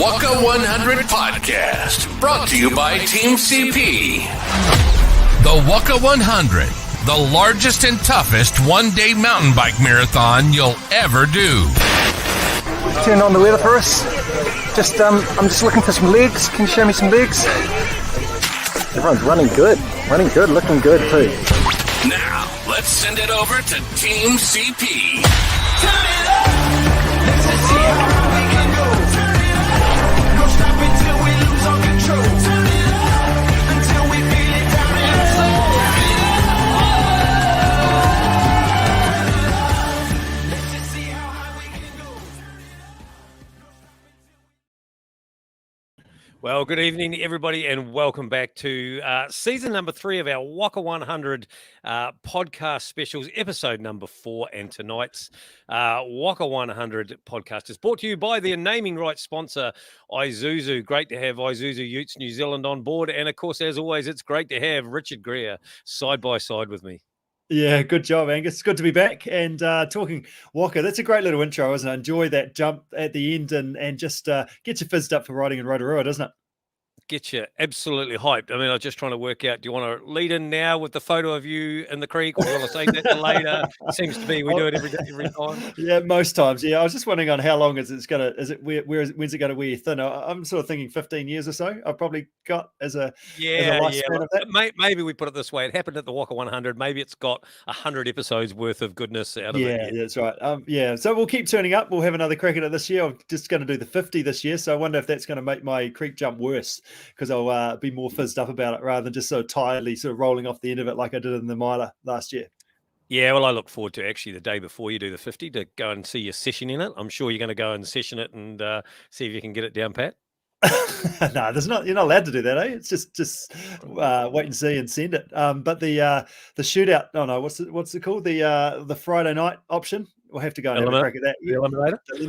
Whaka 100 podcast, brought to you by Team CP. The Whaka 100, the largest and toughest one-day mountain bike marathon you'll ever do. Turn on the weather for us. I'm just looking for some legs. Can you show me some legs? Everyone's running good, looking good too. Now, let's send it over to Team CP. Turn it up. Let's see how high we can go. Turn it up. No stopping till we lose all control. Turn it up until we feel it down in our soul. Turn it up. Let's just see how high we can go. Well, good evening, everybody, and welcome back to season number 3 of our Whaka 100 podcast specials, episode number 4. And tonight's Whaka 100 podcast is brought to you by their naming rights sponsor, Isuzu. Great to have Isuzu Utes New Zealand on board. And, of course, as always, it's great to have Richard Greer side by side with me. Yeah, good job, Angus. Good to be back and talking Whaka. That's a great little intro, isn't it? Enjoy that jump at the end and just get you fizzed up for riding in Rotorua, doesn't it? Get you absolutely hyped. I mean, I was just trying to work out, do you want to lead in now with the photo of you in the creek, or do you want to save that to later? Seems to be we do it every time. Yeah, most times. Yeah, I was just wondering on how long when's it going to wear thin? I'm sort of thinking 15 years or so. I've probably got as a lifespan of that. Maybe we put it this way. It happened at the Whaka 100. Maybe it's got 100 episodes worth of goodness out of it. Yeah, that's right. So we'll keep turning up. We'll have another crack at it this year. I'm just going to do the 50 this year. So I wonder if that's going to make my creek jump worse, because I'll be more fizzed up about it rather than just so tiredly sort of rolling off the end of it like I did in the miler last year. Yeah, well, I look forward to actually the day before you do the 50 to go and see your session in it. I'm sure you're going to go and session it and see if you can get it down pat. No, you're not allowed to do that, eh? It's just wait and see and send it. But the shootout, what's it called? The Friday night option. We'll have to go and have a crack at that. The eliminator. You're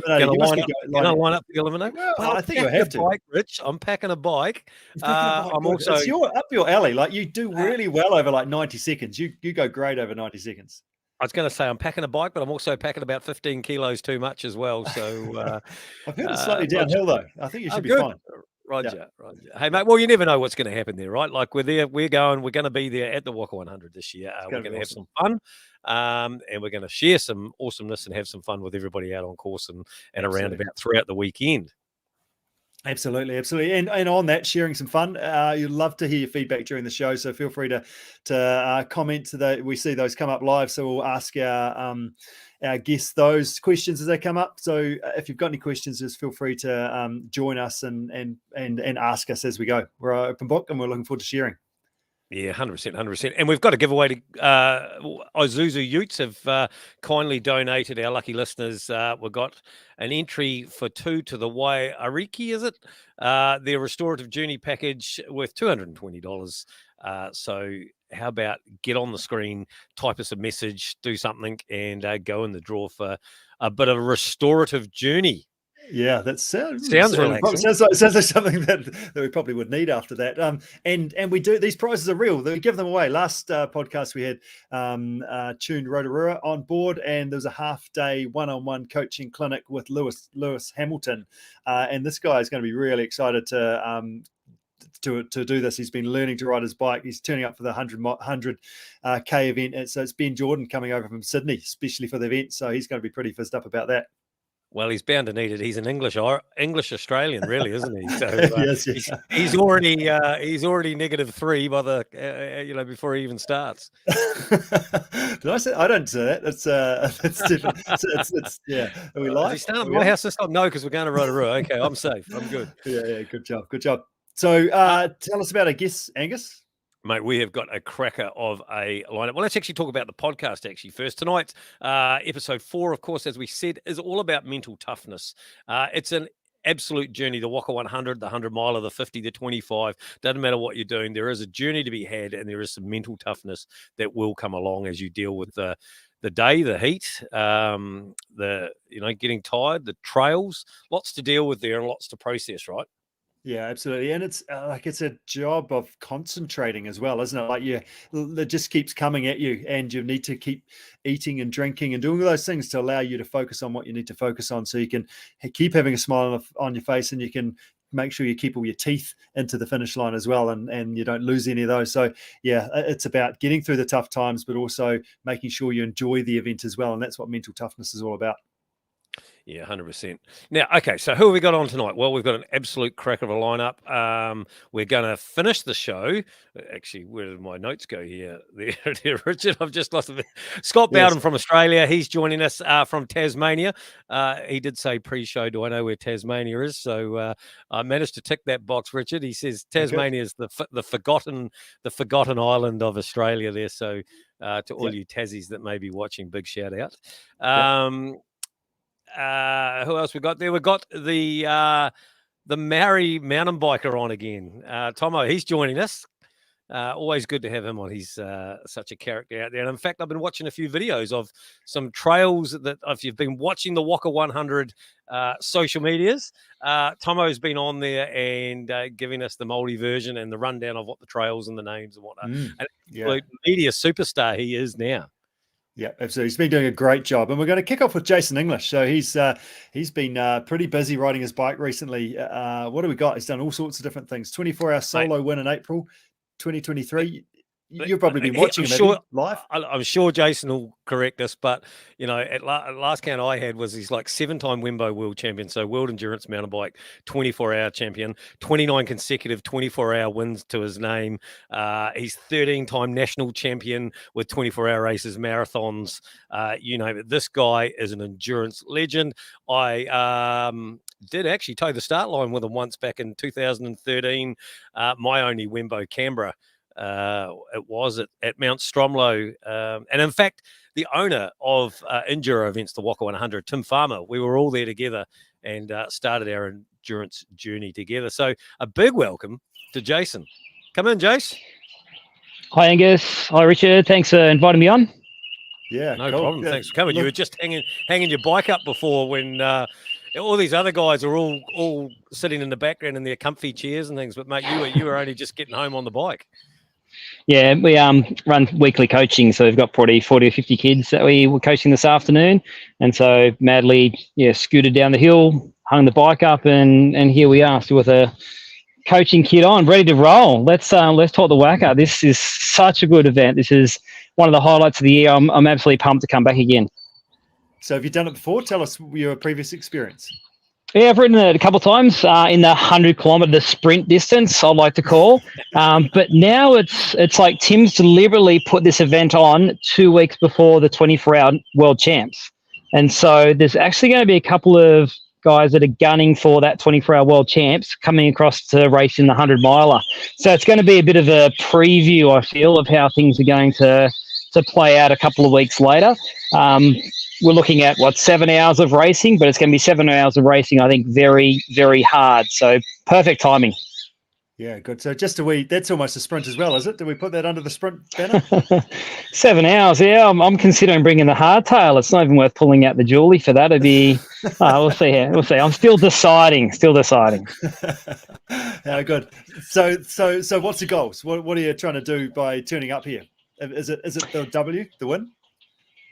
gonna line up the eliminator. Well, I think you have to. Bike, Rich. I'm packing a bike. I'm also. It's up your alley. Like, you do really well over like 90 seconds. You go great over 90 seconds. I was going to say I'm packing a bike, but I'm also packing about 15 kilos too much as well. So I've heard it's slightly downhill though. I think you should be fine. Roger. Hey, mate. Well, you never know what's going to happen there, right? Like, we're there. We're going to be there at the Whaka 100 this year. We're going to have some fun, and we're going to share some awesomeness and have some fun with everybody out on course and around about throughout the weekend. Absolutely. And on that, sharing some fun. You'd love to hear your feedback during the show, so feel free to comment. We see those come up live, so we'll ask our guests those questions as they come up. So if you've got any questions, just feel free to join us and ask us as we go. We're an open book, and we're looking forward to sharing. Yeah, 100%. And we've got a giveaway to Isuzu Utes have kindly donated, our lucky listeners. We've got an entry for 2 to the WAERO, is it? Their restorative journey package worth $220. So how about get on the screen, type us a message, do something, and go in the draw for a bit of a restorative journey. Yeah, that sounds relaxing. Sounds like something that we probably would need after that. And we do, these prizes are real. We give them away. Last podcast we had Tuned Rotorua on board, and there was a half-day one-on-one coaching clinic with Lewis Hamilton, and this guy is going to be really excited to do this. He's been learning to ride his bike. He's turning up for the 100K event. And so it's Ben Jordan coming over from Sydney, especially for the event. So he's going to be pretty fizzed up about that. Well, he's bound to need it. He's an English Australian, really, isn't he? So yes. He's already -3 by the before he even starts. Did I say? I don't say that. It's different. It's Are we live? Is he staying at my house this time? No, because we're going to Rotorua. Okay, I'm safe. I'm good. Yeah. Good job. So tell us about our guests, Angus. Mate, we have got a cracker of a lineup. Well, let's actually talk about the podcast first. Tonight's episode 4, of course, as we said, is all about mental toughness. It's an absolute journey, the Whaka 100, the 100-miler, the 50, the 25. Doesn't matter what you're doing. There is a journey to be had, and there is some mental toughness that will come along as you deal with the day, the heat, getting tired, the trails. Lots to deal with there and lots to process, right? Yeah, absolutely. And it's it's a job of concentrating as well, isn't it? Like it just keeps coming at you, and you need to keep eating and drinking and doing all those things to allow you to focus on what you need to focus on, so you can keep having a smile on your face, and you can make sure you keep all your teeth into the finish line as well, and you don't lose any of those. So yeah, it's about getting through the tough times, but also making sure you enjoy the event as well. And that's what mental toughness is all about. Yeah, 100%. Now, okay, so who have we got on tonight? Well, we've got an absolute crack of a lineup. We're going to finish the show. Actually, where did my notes go here? There, Richard, I've just lost it. Scott Bowden from Australia. He's joining us from Tasmania. He did say pre-show, do I know where Tasmania is? So I managed to tick that box, Richard. He says Tasmania is the forgotten island of Australia there. So to all you Tassies that may be watching, big shout out. Who else we got there? We got the Māori mountain biker on again. Tomo, he's joining us. Always good to have him on. He's such a character out there. And in fact, I've been watching a few videos of some trails that if you've been watching the Whaka 100 social medias, Tomo's been on there and giving us the Māori version and the rundown of what the trails and the names and whatnot. An absolute media superstar he is now. Yeah, absolutely. He's been doing a great job. And we're going to kick off with Jason English. So he's been pretty busy riding his bike recently. What do we got? He's done all sorts of different things. 24-hour solo win in April 2023. You've probably been watching him live. I'm sure Jason will correct us, but at last count I had was he's like 7-time Wimbo world champion, so world endurance mountain bike, 24-hour champion, 29 consecutive 24-hour wins to his name. He's 13-time national champion with 24-hour races, marathons, you name it. This guy is an endurance legend. I did actually toe the start line with him once back in 2013, my only Wimbo Canberra. It was at Mount Stromlo. And in fact, the owner of Enduro Events, the Whaka 100, Tim Farmer, we were all there together and started our endurance journey together. So a big welcome to Jason. Come in, Jace. Hi, Angus. Hi, Richard. Thanks for inviting me on. Yeah, no cool. problem. Thanks for coming. You were just hanging your bike up before when all these other guys are all sitting in the background in their comfy chairs and things. But mate, you were only just getting home on the bike. Yeah, we run weekly coaching, so we've got probably 40 or 50 kids that we were coaching this afternoon, and so madly, scooted down the hill, hung the bike up, and here we are, still with a coaching kit on, ready to roll. Let's talk the Whaka. This is such a good event. This is one of the highlights of the year. I'm absolutely pumped to come back again. So have you done it before? Tell us your previous experience. Yeah, I've ridden it a couple of times in the 100-kilometre sprint distance, I'd like to call. But now it's like Tim's deliberately put this event on 2 weeks before the 24-hour World Champs. And so there's actually going to be a couple of guys that are gunning for that 24-hour World Champs coming across to race in the 100-miler. So it's going to be a bit of a preview, I feel, of how things are going to play out a couple of weeks later. We're looking at 7 hours of racing, but it's going to be 7 hours of racing, I think, very, very hard. So perfect timing. Yeah, good. So that's almost a sprint as well, is it? Do we put that under the sprint banner? 7 hours, yeah. I'm considering bringing the hardtail. It's not even worth pulling out the Julie for that. It'd be, we'll see. We'll see. I'm still deciding. Yeah, good. So what's the goals? What are you trying to do by turning up here? Is it the W, the win?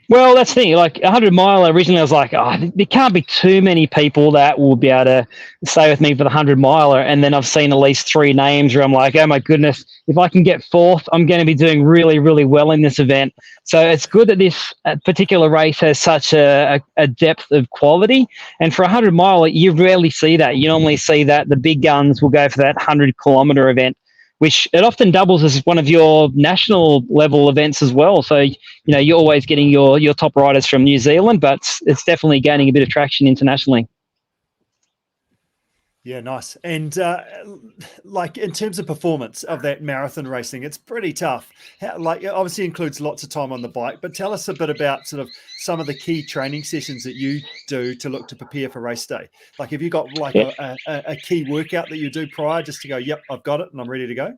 Well, that's the thing. Like 100-mile, originally I was like, there can't be too many people that will be able to stay with me for the 100-miler. And then I've seen at least 3 names where I'm like, oh my goodness, if I can get 4th, I'm going to be doing really, really well in this event. So it's good that this particular race has such a depth of quality. And for a 100-mile, you rarely see that. You normally see that the big guns will go for that 100-kilometer event, which it often doubles as one of your national level events as well. So, you're always getting your top riders from New Zealand, but it's definitely gaining a bit of traction internationally. Yeah, nice. And like in terms of performance of that marathon racing, it's pretty tough. It obviously includes lots of time on the bike, but tell us a bit about sort of some of the key training sessions that you do to look to prepare for race day. Like, have you got a key workout that you do prior just to go, yep, I've got it and I'm ready to go?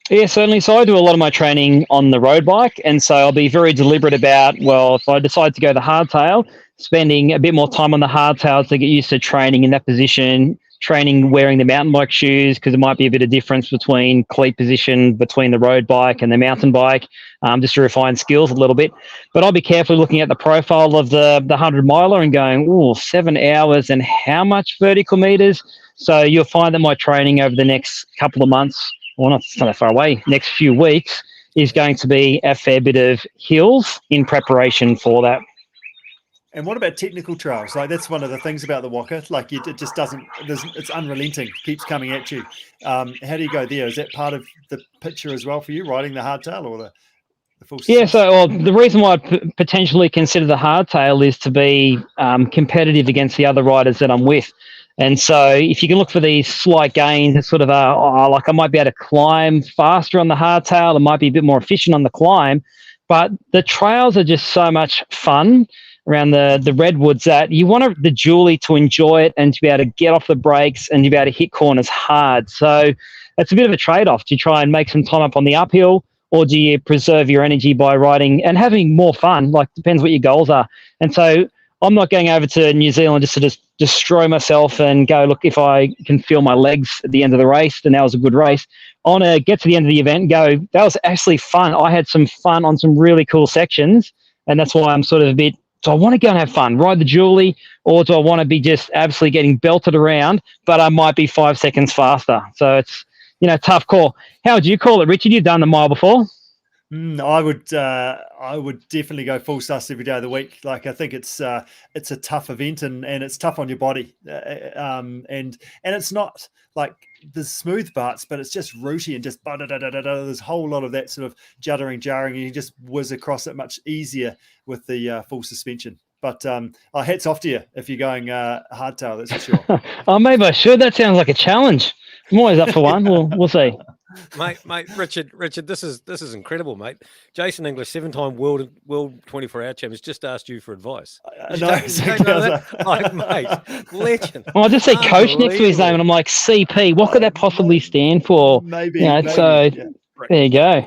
Yeah, certainly. So I do a lot of my training on the road bike, and so I'll be very deliberate about, if I decide to go the hardtail, spending a bit more time on the hardtail to get used to training in that position, training wearing the mountain bike shoes, because there might be a bit of difference between cleat position between the road bike and the mountain bike, just to refine skills a little bit. But I'll be carefully looking at the profile of the 100 miler and going, oh, 7 hours and how much vertical meters? So you'll find that my training over the next couple of months, well, not that far away, next few weeks, is going to be a fair bit of hills in preparation for that. And what about technical trails? Like, that's one of the things about the Whaka. Like, it just doesn't. It's unrelenting. Keeps coming at you. How do you go there? Is that part of the picture as well for you, riding the hardtail or the full? Yeah. So the reason why I potentially consider the hardtail is to be competitive against the other riders that I'm with. And so if you can look for these slight gains, it's sort of like I might be able to climb faster on the hardtail. I might be a bit more efficient on the climb, but the trails are just so much fun around the redwoods that you want the dually to enjoy it and to be able to get off the brakes and to be able to hit corners hard. So it's a bit of a trade-off. Do you try and make some time up on the uphill, or do you preserve your energy by riding and having more fun? Like, depends what your goals are. And so I'm not going over to New Zealand just to just destroy myself and go, look, if I can feel my legs at the end of the race, then that was a good race. I want to get to the end of the event and go, that was actually fun. I had some fun on some really cool sections. And that's why I'm sort of a bit, do I want to go and have fun, ride the dually, or do I want to be just absolutely getting belted around, but I might be 5 seconds faster? So it's, tough call. How would you call it, Richard? You've done the mile before. I would definitely go full sus every day of the week. Like, I think it's a tough event and it's tough on your body. And it's not like the smooth parts, but it's just rooty and just there's a whole lot of that sort of juddering, jarring, and you just whiz across it much easier with the full suspension. But hats off to you if you're going hardtail, that's for sure. Oh, maybe I should. That sounds like a challenge. I'm always up for one. We'll see. Mate, Richard, this is incredible, mate. Jason English, 7-time world 24-hour champ, has just asked you for advice. Like, mate, legend. Well, I just see coach next to his name, and I'm like, CP. What could that possibly stand for? Maybe. So there you go.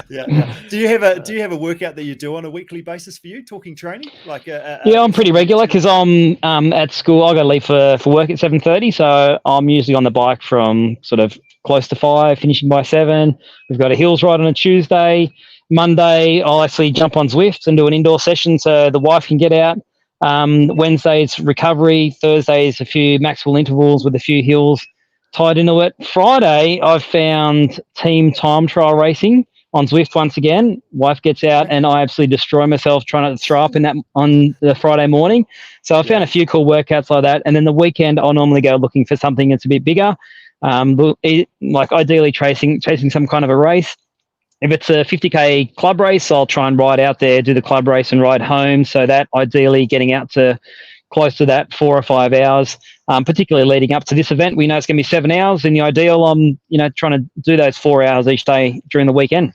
Yeah. Do you have a workout that you do on a weekly basis for you, talking training? Like yeah, I'm pretty regular because I'm at school. I got to leave for work at 7:30, so I'm usually on the bike from sort of close to 5, finishing by 7. We've got a hills ride on a Tuesday. Monday, I'll actually jump on Zwift and do an indoor session so the wife can get out. Wednesday's recovery. Thursday's a few Maxwell intervals with a few hills tied into it. Friday, I've found team time trial racing on Zwift once again. Wife gets out and I absolutely destroy myself trying not to throw up in that on the Friday morning. So I found a few cool workouts like that. And then the weekend, I'll normally go looking for something that's a bit bigger, like ideally chasing some kind of a race. If it's a 50K club race, I'll try and ride out there, do the club race and ride home. So that ideally getting out to close to that 4 or 5 hours, particularly leading up to this event. We know it's going to be 7 hours. In the ideal, I'm trying to do those 4 hours each day during the weekend.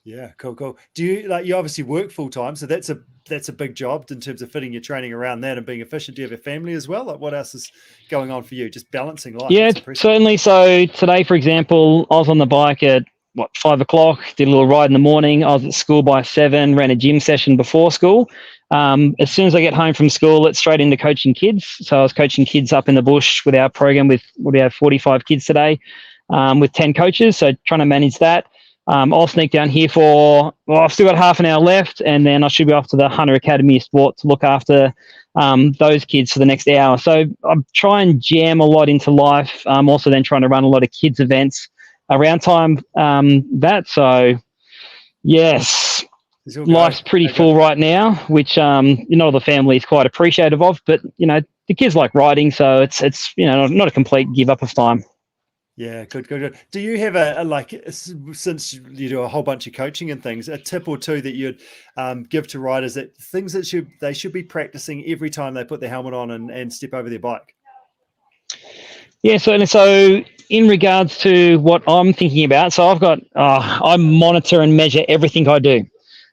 Yeah, cool. Do you obviously work full time, so that's a big job in terms of fitting your training around that and being efficient. Do you have a family as well? Like, what else is going on for you? Just balancing life. Yeah, certainly. So today, for example, I was on the bike at 5 o'clock, did a little ride in the morning. I was at school by 7, ran a gym session before school. As soon as I get home from school, it's straight into coaching kids. So I was coaching kids up in the bush with our program we have 45 kids today, with 10 coaches. So trying to manage that. I'll sneak down here I've still got half an hour left, and then I should be off to the Hunter Academy of Sport to look after those kids for the next hour. So I'm trying and jam a lot into life. I'm also then trying to run a lot of kids events around time so yes, life's pretty full right now, which not the family is quite appreciative of, but the kids like riding, so it's not a complete give up of time. Yeah, good. Do you have a since you do a whole bunch of coaching and things, a tip or two that you'd give to riders, that things that they should be practicing every time they put their helmet on and step over their bike? Yeah, certainly. So in regards to what I'm thinking about, so I've got, I monitor and measure everything I do.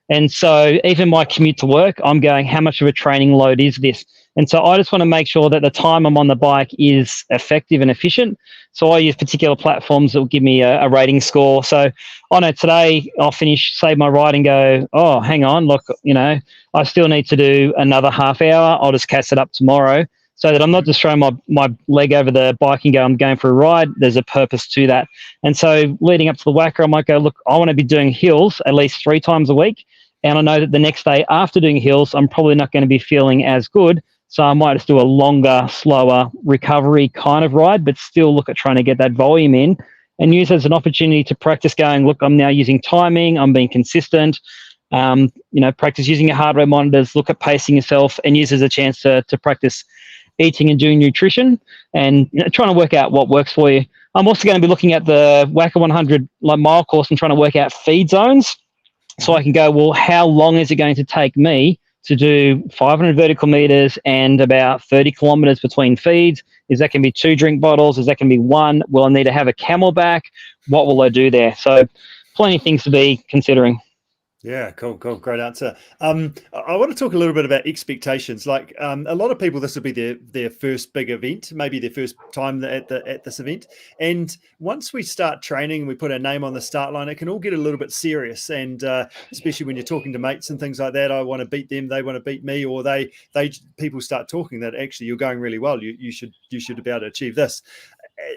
And so even my commute to work, I'm going, how much of a training load is this? And so I just want to make sure that the time I'm on the bike is effective and efficient. So I use particular platforms that will give me a rating score. So I know today I'll save my ride and go, oh, hang on, look, I still need to do another half hour. I'll just catch it up tomorrow. so that I'm not just throwing my leg over the bike and go, I'm going for a ride. There's a purpose to that. And so leading up to the Whaka, I might go, look, I want to be doing hills at least 3 times a week. And I know that the next day after doing hills, I'm probably not going to be feeling as good. So I might just do a longer, slower recovery kind of ride, but still look at trying to get that volume in and use it as an opportunity to practice going, look, I'm now using timing, I'm being consistent, practice using your heart rate monitors, look at pacing yourself, and use it as a chance to practice eating and doing nutrition and trying to work out what works for you. I'm also going to be looking at the Whaka 100 mile course and trying to work out feed zones so I can go, well, how long is it going to take me to do 500 vertical meters and about 30 kilometers between feeds? Is that going to be 2 drink bottles? Is that going to be 1? Will I need to have a Camelback? What will I do there? So plenty of things to be considering. Yeah, cool. Great answer. I want to talk a little bit about expectations. Like a lot of people, this will be their first big event, maybe their first time at this event. And once we start training and we put our name on the start line, it can all get a little bit serious. And especially when you're talking to mates and things like that, I want to beat them, they want to beat me, or people start talking that actually you're going really well. You should be able to achieve this.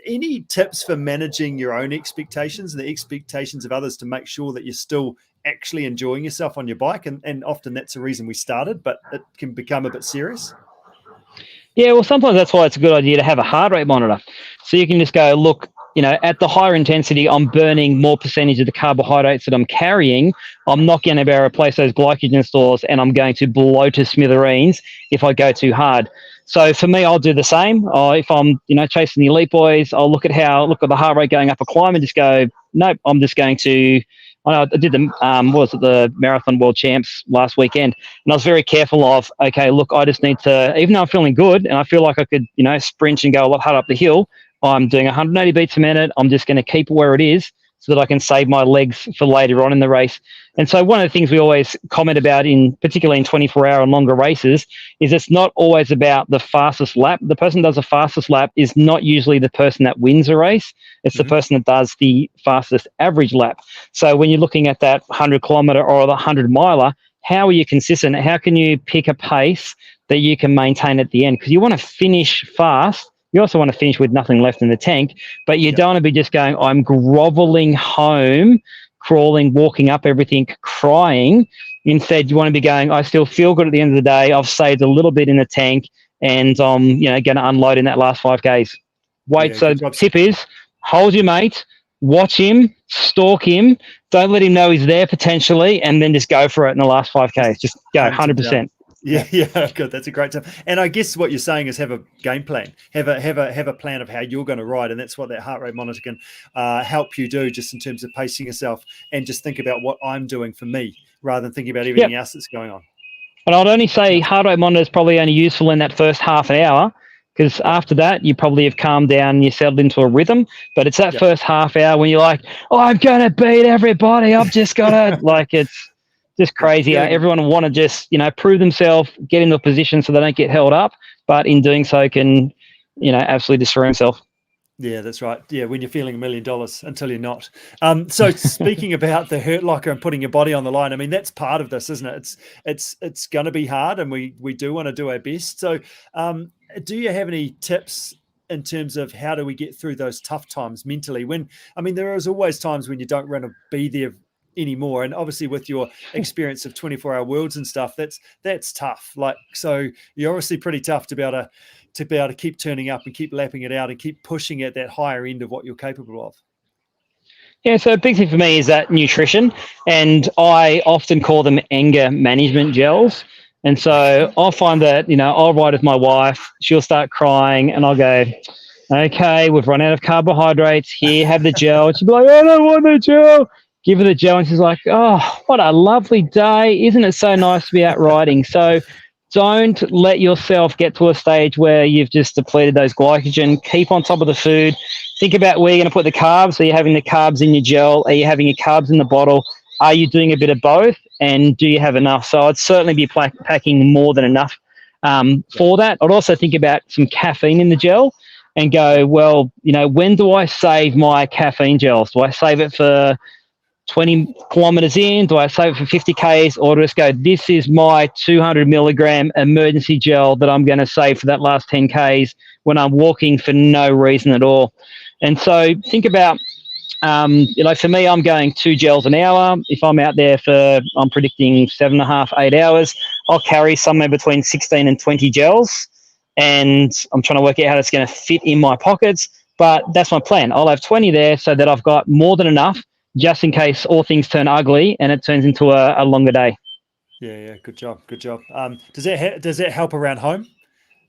Any tips for managing your own expectations and the expectations of others to make sure that you're still actually enjoying yourself on your bike? And often that's the reason we started, but it can become a bit serious. Yeah, well, sometimes that's why it's a good idea to have a heart rate monitor. So you can just go, look, at the higher intensity, I'm burning more percentage of the carbohydrates that I'm carrying. I'm not going to be able to replace those glycogen stores, and I'm going to blow to smithereens if I go too hard. So for me, I'll do the same. If I'm, chasing the elite boys, I'll look at the heart rate going up a climb and just go, nope, I'm just going to. I did the Marathon World Champs last weekend, and I was very careful of, okay, look, I just need to, even though I'm feeling good and I feel like I could, sprint and go a lot harder up the hill, I'm doing 180 beats a minute. I'm just going to keep it where it is so that I can save my legs for later on in the race. And so one of the things we always comment about, particularly in 24-hour and longer races, is it's not always about the fastest lap. The person that does the fastest lap is not usually the person that wins a race. It's the person that does the fastest average lap. So when you're looking at that 100-kilometer or the 100-miler, how are you consistent? How can you pick a pace that you can maintain at the end? Because you want to finish fast. You also want to finish with nothing left in the tank, but you don't want to be just going, I'm groveling home, crawling, walking up everything, crying. Instead, you want to be going, I still feel good at the end of the day. I've saved a little bit in the tank, and I'm going to unload in that last 5Ks. Wait, so the tip is hold your mate, watch him, stalk him, don't let him know he's there potentially, and then just go for it in the last 5Ks. Just go 100%. Yeah, good. That's a great tip. And I guess what you're saying is have a game plan, have a plan of how you're going to ride, and that's what that heart rate monitor can help you do, just in terms of pacing yourself, and just think about what I'm doing for me rather than thinking about everything else that's going on. But I'd only say heart rate monitor is probably only useful in that first half an hour, because after that you probably have calmed down and you settled into a rhythm. But it's that first half hour when you're like, oh, I'm going to beat everybody. I've just got to it's just crazy. Everyone want to just, prove themselves, get into a position so they don't get held up, but in doing so can, absolutely destroy himself. Yeah, that's right. Yeah, when you're feeling $1 million until you're not. So speaking about the hurt locker and putting your body on the line, I mean, that's part of this, isn't it? It's going to be hard, and we do want to do our best. So do you have any tips in terms of how do we get through those tough times mentally? There is always times when you don't want to be there anymore, and obviously with your experience of 24-hour worlds and stuff, that's tough. So you're obviously pretty tough to be able to keep turning up and keep lapping it out and keep pushing at that higher end of what you're capable of. Yeah, so a big thing for me is that nutrition, and I often call them anger management gels. And so I'll find that, I'll ride with my wife, she'll start crying, and I'll go, okay, we've run out of carbohydrates, here, have the gel. She'll be like, I don't want the gel. Give her the gel, and she's like, oh, what a lovely day. Isn't it so nice to be out riding? So don't let yourself get to a stage where you've just depleted those glycogen. Keep on top of the food. Think about where you're going to put the carbs. Are you having the carbs in your gel? Are you having your carbs in the bottle? Are you doing a bit of both? And do you have enough? So I'd certainly be packing more than enough for that. I'd also think about some caffeine in the gel and go, well, when do I save my caffeine gels? Do I save it for 20 kilometers in? Do I save it for 50 Ks, or do I just go, this is my 200 milligram emergency gel that I'm going to save for that last 10 Ks when I'm walking for no reason at all? And so think about, for me, I'm going 2 gels an hour. If I'm out there for, I'm predicting 7.5, 8 hours, I'll carry somewhere between 16 and 20 gels. And I'm trying to work out how it's going to fit in my pockets. But that's my plan. I'll have 20 there so that I've got more than enough just in case all things turn ugly and it turns into a longer day. Yeah, good job. Does that help around home?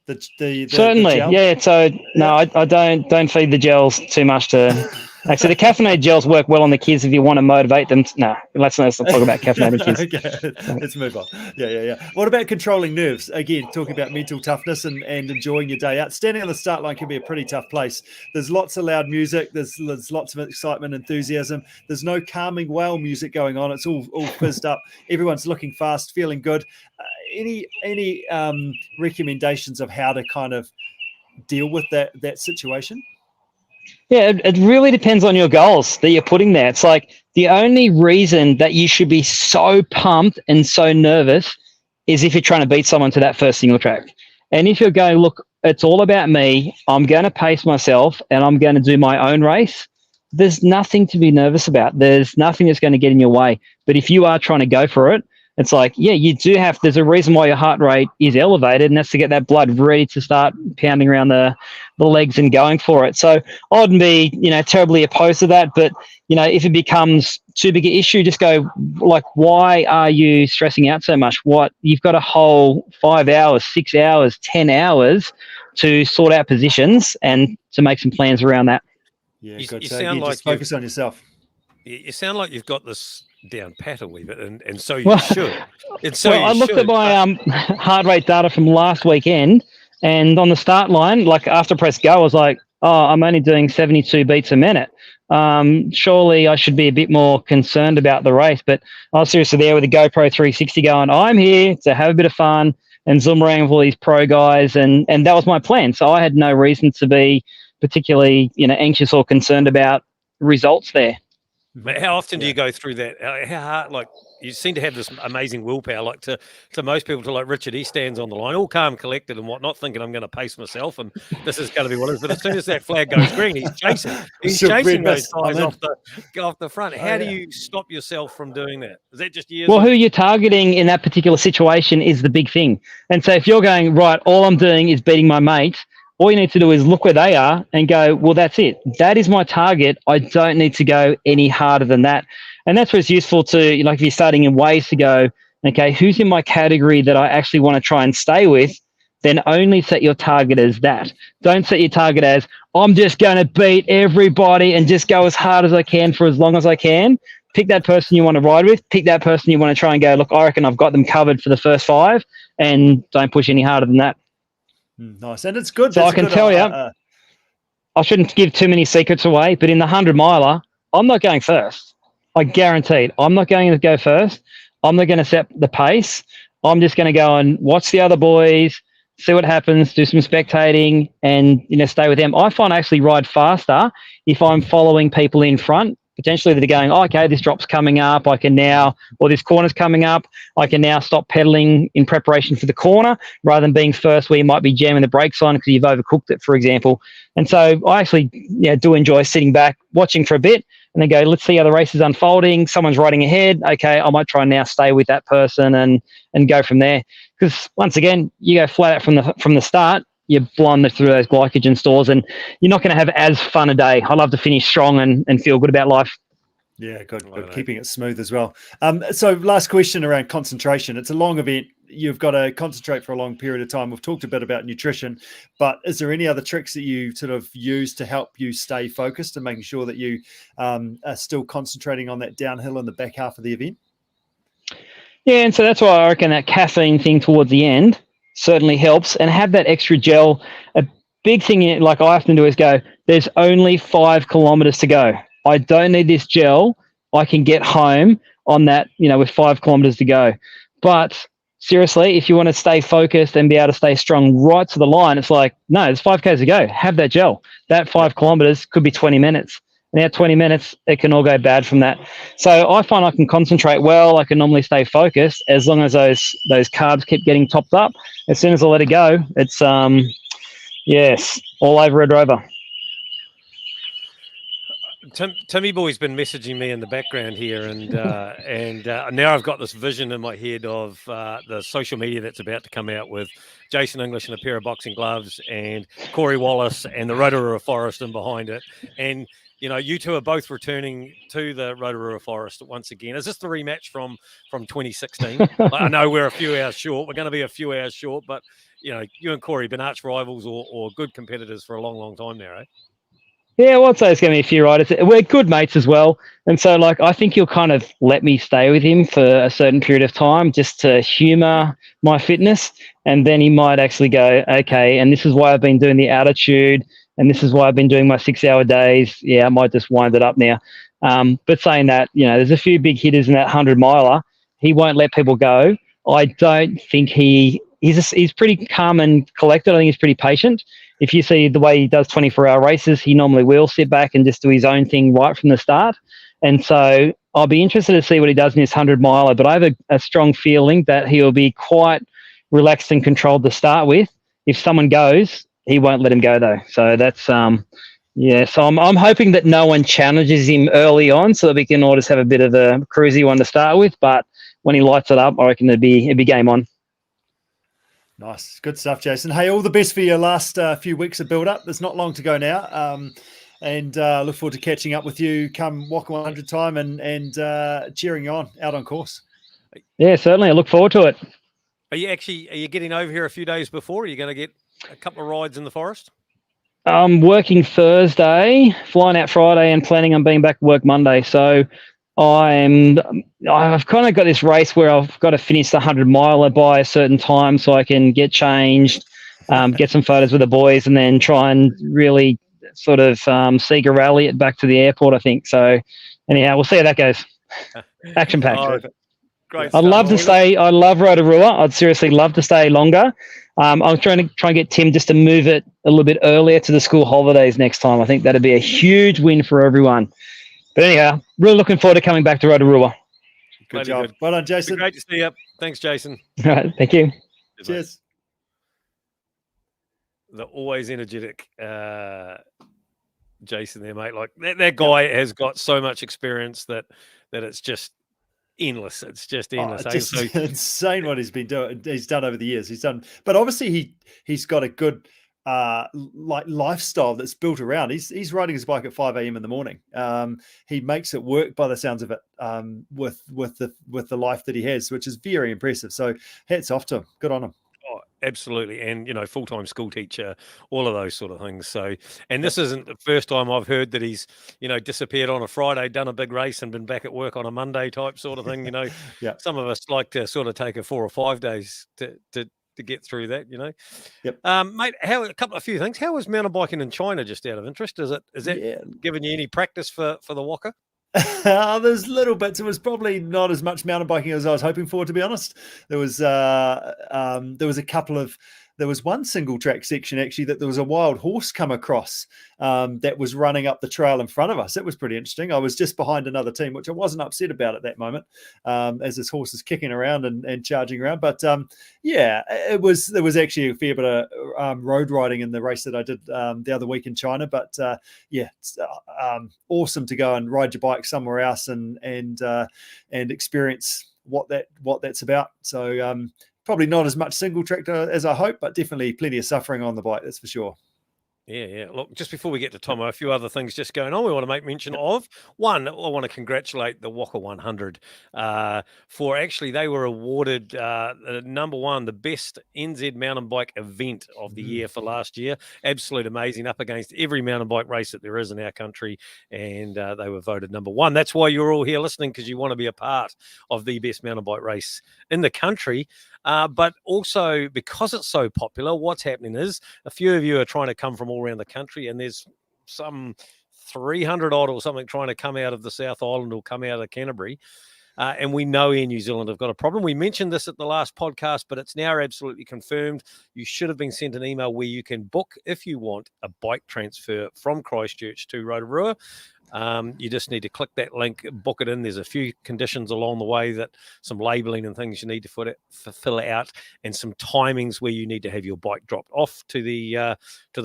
The Certainly, gel? yeah. So no, I don't feed the gels too much to. Actually, the caffeinated gels work well on the kids if you want to motivate them. No, let's not talk about caffeinated kids. Okay, let's move on. Yeah. What about controlling nerves? Again, talking about mental toughness and enjoying your day out. Standing on the start line can be a pretty tough place. There's lots of loud music. There's lots of excitement, enthusiasm. There's no calming whale music going on. It's all fizzed up. Everyone's looking fast, feeling good. Any recommendations of how to kind of deal with that situation? Yeah, it really depends on your goals that you're putting there. It's like the only reason that you should be so pumped and so nervous is if you're trying to beat someone to that first single track. And if you're going, look, it's all about me, I'm going to pace myself and I'm going to do my own race, there's nothing to be nervous about. There's nothing that's going to get in your way. But if you are trying to go for it, it's like, yeah, you do have, there's a reason why your heart rate is elevated, and that's to get that blood ready to start pounding around the legs and going for it. So I wouldn't be, terribly opposed to that. But, if it becomes too big an issue, just go like, why are you stressing out so much? You've got a whole 5 hours, 6 hours, 10 hours to sort out positions and to make some plans around that. Yeah, you good. sound like just focus on yourself. You sound like you've got this down pat a wee bit, and so you should. And so I looked at my heart rate data from last weekend, and on the start line, like after press go, I was like, oh, I'm only doing 72 beats a minute. Surely I should be a bit more concerned about the race. But I was seriously there with a GoPro 360 going, I'm here to have a bit of fun and zoom around with all these pro guys, and that was my plan. So I had no reason to be particularly, anxious or concerned about results there. But how often do you go through that? How hard? Like, you seem to have this amazing willpower. Like to most people, to like Richard, he stands on the line, all calm, collected, and whatnot, thinking I'm going to pace myself, and this is going to be what it is. But as soon as that flag goes green, he's chasing. He's chasing those guys off the front. How do you stop yourself from doing that? Is that just years? Well, who you're targeting in that particular situation is the big thing. And so if you're going, right, all I'm doing is beating my mate, all you need to do is look where they are and go, well, that's it. That is my target. I don't need to go any harder than that. And that's where it's useful to, if you're starting in ways to go, okay, who's in my category that I actually want to try and stay with, then only set your target as that. Don't set your target as, I'm just going to beat everybody and just go as hard as I can for as long as I can. Pick that person you want to ride with. Pick that person you want to try and go, look, I reckon I've got them covered for the first 5, and don't push any harder than that. Nice. And it's good. So I can tell you, I shouldn't give too many secrets away, but in the 100 miler, I'm not going first. I guarantee it. I'm not going to go first. I'm not going to set the pace. I'm just going to go and watch the other boys, see what happens, do some spectating, and stay with them. I find I actually ride faster if I'm following people in front. Potentially they're going, oh, okay, this drop's coming up. I can now, or this corner's coming up. I can now stop pedaling in preparation for the corner rather than being first where you might be jamming the brakes on because you've overcooked it, for example. And so I actually do enjoy sitting back, watching for a bit, and then go, let's see how the race is unfolding. Someone's riding ahead. Okay, I might try and now stay with that person and go from there. Because once again, you go flat out from the start, you're blinded through those glycogen stores, and you're not going to have as fun a day. I love to finish strong and feel good about life. Yeah, good. Keeping it smooth as well. So last question around concentration. It's a long event. You've got to concentrate for a long period of time. We've talked a bit about nutrition, but is there any other tricks that you sort of use to help you stay focused and making sure that you are still concentrating on that downhill in the back half of the event? Yeah, and so that's why I reckon that caffeine thing towards the end certainly helps, and have that extra gel. A big thing like I often do is go, there's only 5 kilometers to go. I don't need this gel. I can get home on that, with 5 kilometers to go. But seriously, if you want to stay focused and be able to stay strong right to the line, it's like, no, there's 5Ks to go. Have that gel. That 5 kilometers could be 20 minutes. and out 20 minutes, it can all go bad from that. So I find I can concentrate well. I can normally stay focused as long as those carbs keep getting topped up. As soon as I let it go, it's yes, all over Red Rover. Timmy Boy's been messaging me in the background here, and now I've got this vision in my head of the social media that's about to come out with Jason English in a pair of boxing gloves and Corey Wallace and the Rotorua Forest in behind it. And, you know, you two are both returning to the Rotorua Forest once again. Is this the rematch from 2016? I know we're a few hours short. We're going to be a few hours short, but, you know, you and Corey have been arch rivals or good competitors for a long, long time now, eh? Yeah, well, I'd say it's going to be a few riders. We're good mates as well. And so, like, I think he'll kind of let me stay with him for a certain period of time just to humour my fitness. And then he might actually go, okay, and this is why I've been doing the altitude, and this is why I've been doing my 6-hour days. Yeah, I might just wind it up now. But saying that, you know, there's a few big hitters in that 100-miler. He won't let people go. I don't think he's pretty calm and collected. I think he's pretty patient. If you see the way he does 24-hour races, he normally will sit back and just do his own thing right from the start. And so I'll be interested to see what he does in his 100-miler, but I have a strong feeling that he'll be quite relaxed and controlled to start with. If someone goes, he won't let him go, though. So that's, yeah. So I'm hoping that no one challenges him early on so that we can all just have a bit of a cruisy one to start with. But when he lights it up, I reckon it'd be game on. Nice. Good stuff, Jason. Hey, all the best for your last few weeks of build-up. There's not long to go now. And look forward to catching up with you come Whaka 100 time and cheering you on out on course. Yeah, certainly. I look forward to it. Are you getting over here a few days before? Are you going to get a couple of rides in the forest? I'm working Thursday, flying out Friday, and planning on being back at work Monday. So I've kind of got this race where I've got to finish the 100-miler by a certain time so I can get changed, get some photos with the boys, and then try and really sort of Sega rally it back to the airport, I think. So anyhow, we'll see how that goes. Action-packed. Oh, great. I'd love to stay. I love Rotorua. I'd seriously love to stay longer. I'm trying to get Tim just to move it a little bit earlier to the school holidays next time. I think that'd be a huge win for everyone. But anyhow, really looking forward to coming back to Rotorua. Good job. Good. Well done, Jason. Great to see you. Thanks, Jason. All right, thank you. Cheers. The always energetic Jason there, mate. Like that guy has got so much experience that it's just endless. It's just endless. It's just insane what he's been doing. He's done over the years. But obviously he's got a good like lifestyle that's built around. He's riding his bike at 5 a.m. in the morning. He makes it work by the sounds of it, with the life that he has, which is very impressive. So hats off to him. Good on him. Oh, absolutely. And, you know, full-time school teacher, all of those sort of things. So, and this isn't the first time I've heard that he's, you know, disappeared on a Friday, done a big race and been back at work on a Monday type sort of thing. You know, Yeah. Some of us like to sort of take a 4 or 5 days to get through that, you know. Yep. Mate, a few things. How was mountain biking in China, just out of interest? Is that giving you any practice for the Whaka? There's little bits. It was probably not as much mountain biking as I was hoping for, to be honest. There was there was one single track section actually that there was a wild horse come across that was running up the trail in front of us. It was pretty interesting. I was just behind another team, which I wasn't upset about at that moment, as this horse is kicking around and charging around. But there was actually a fair bit of road riding in the race that I did the other week in China. But it's awesome to go and ride your bike somewhere else and experience what that's about. So probably not as much single track as I hope, but definitely plenty of suffering on the bike, that's for sure. Yeah. Look, just before we get to Tomo, a few other things just going on we want to make mention of. One, I want to congratulate the Whaka 100 for actually, they were awarded number one, the best NZ mountain bike event of the year for last year. Absolute amazing, up against every mountain bike race that there is in our country, and they were voted number one. That's why you're all here listening, because you want to be a part of the best mountain bike race in the country. But also, because it's so popular, what's happening is a few of you are trying to come from all around the country, and there's some 300 odd or something trying to come out of the South Island or come out of Canterbury. And we know Air New Zealand have got a problem. We mentioned this at the last podcast, but it's now absolutely confirmed. You should have been sent an email where you can book, if you want, a bike transfer from Christchurch to Rotorua. You just need to click that link, book it in. There's a few conditions along the way, that some labeling and things you need to fill out, and some timings where you need to have your bike dropped off to the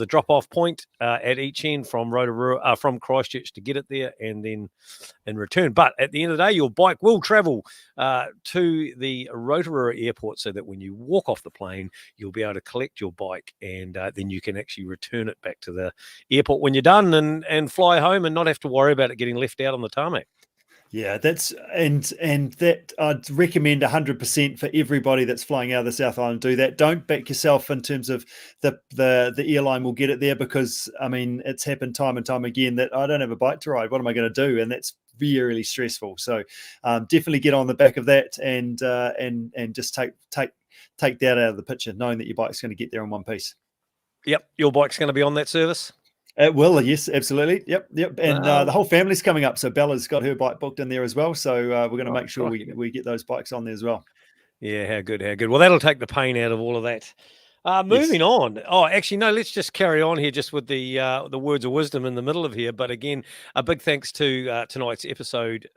drop off point at each end from Rotorua, from Christchurch to get it there, and then in return. But at the end of the day, your bike will travel to the Rotorua airport, so that when you walk off the plane, you'll be able to collect your bike, and then you can actually return it back to the airport when you're done, and fly home and not have to worry about it getting left out on the tarmac. Yeah, that's and that I'd recommend 100% for everybody that's flying out of the South Island. Do that. Don't back yourself in terms of the airline will get it there, because I mean it's happened time and time again that I don't have a bike to ride. What am I going to do? And that's really stressful. So definitely get on the back of that, and just take that out of the picture, knowing that your bike's going to get there in one piece. Yep, your bike's going to be on that service. It will, yes, absolutely. Yep. And the whole family's coming up. So Bella's got her bike booked in there as well. So we're going to make sure we get those bikes on there as well. Yeah, how good. Well, that'll take the pain out of all of that. Moving on. Oh, actually, no, let's just carry on here just with the words of wisdom in the middle of here. But again, a big thanks to tonight's episode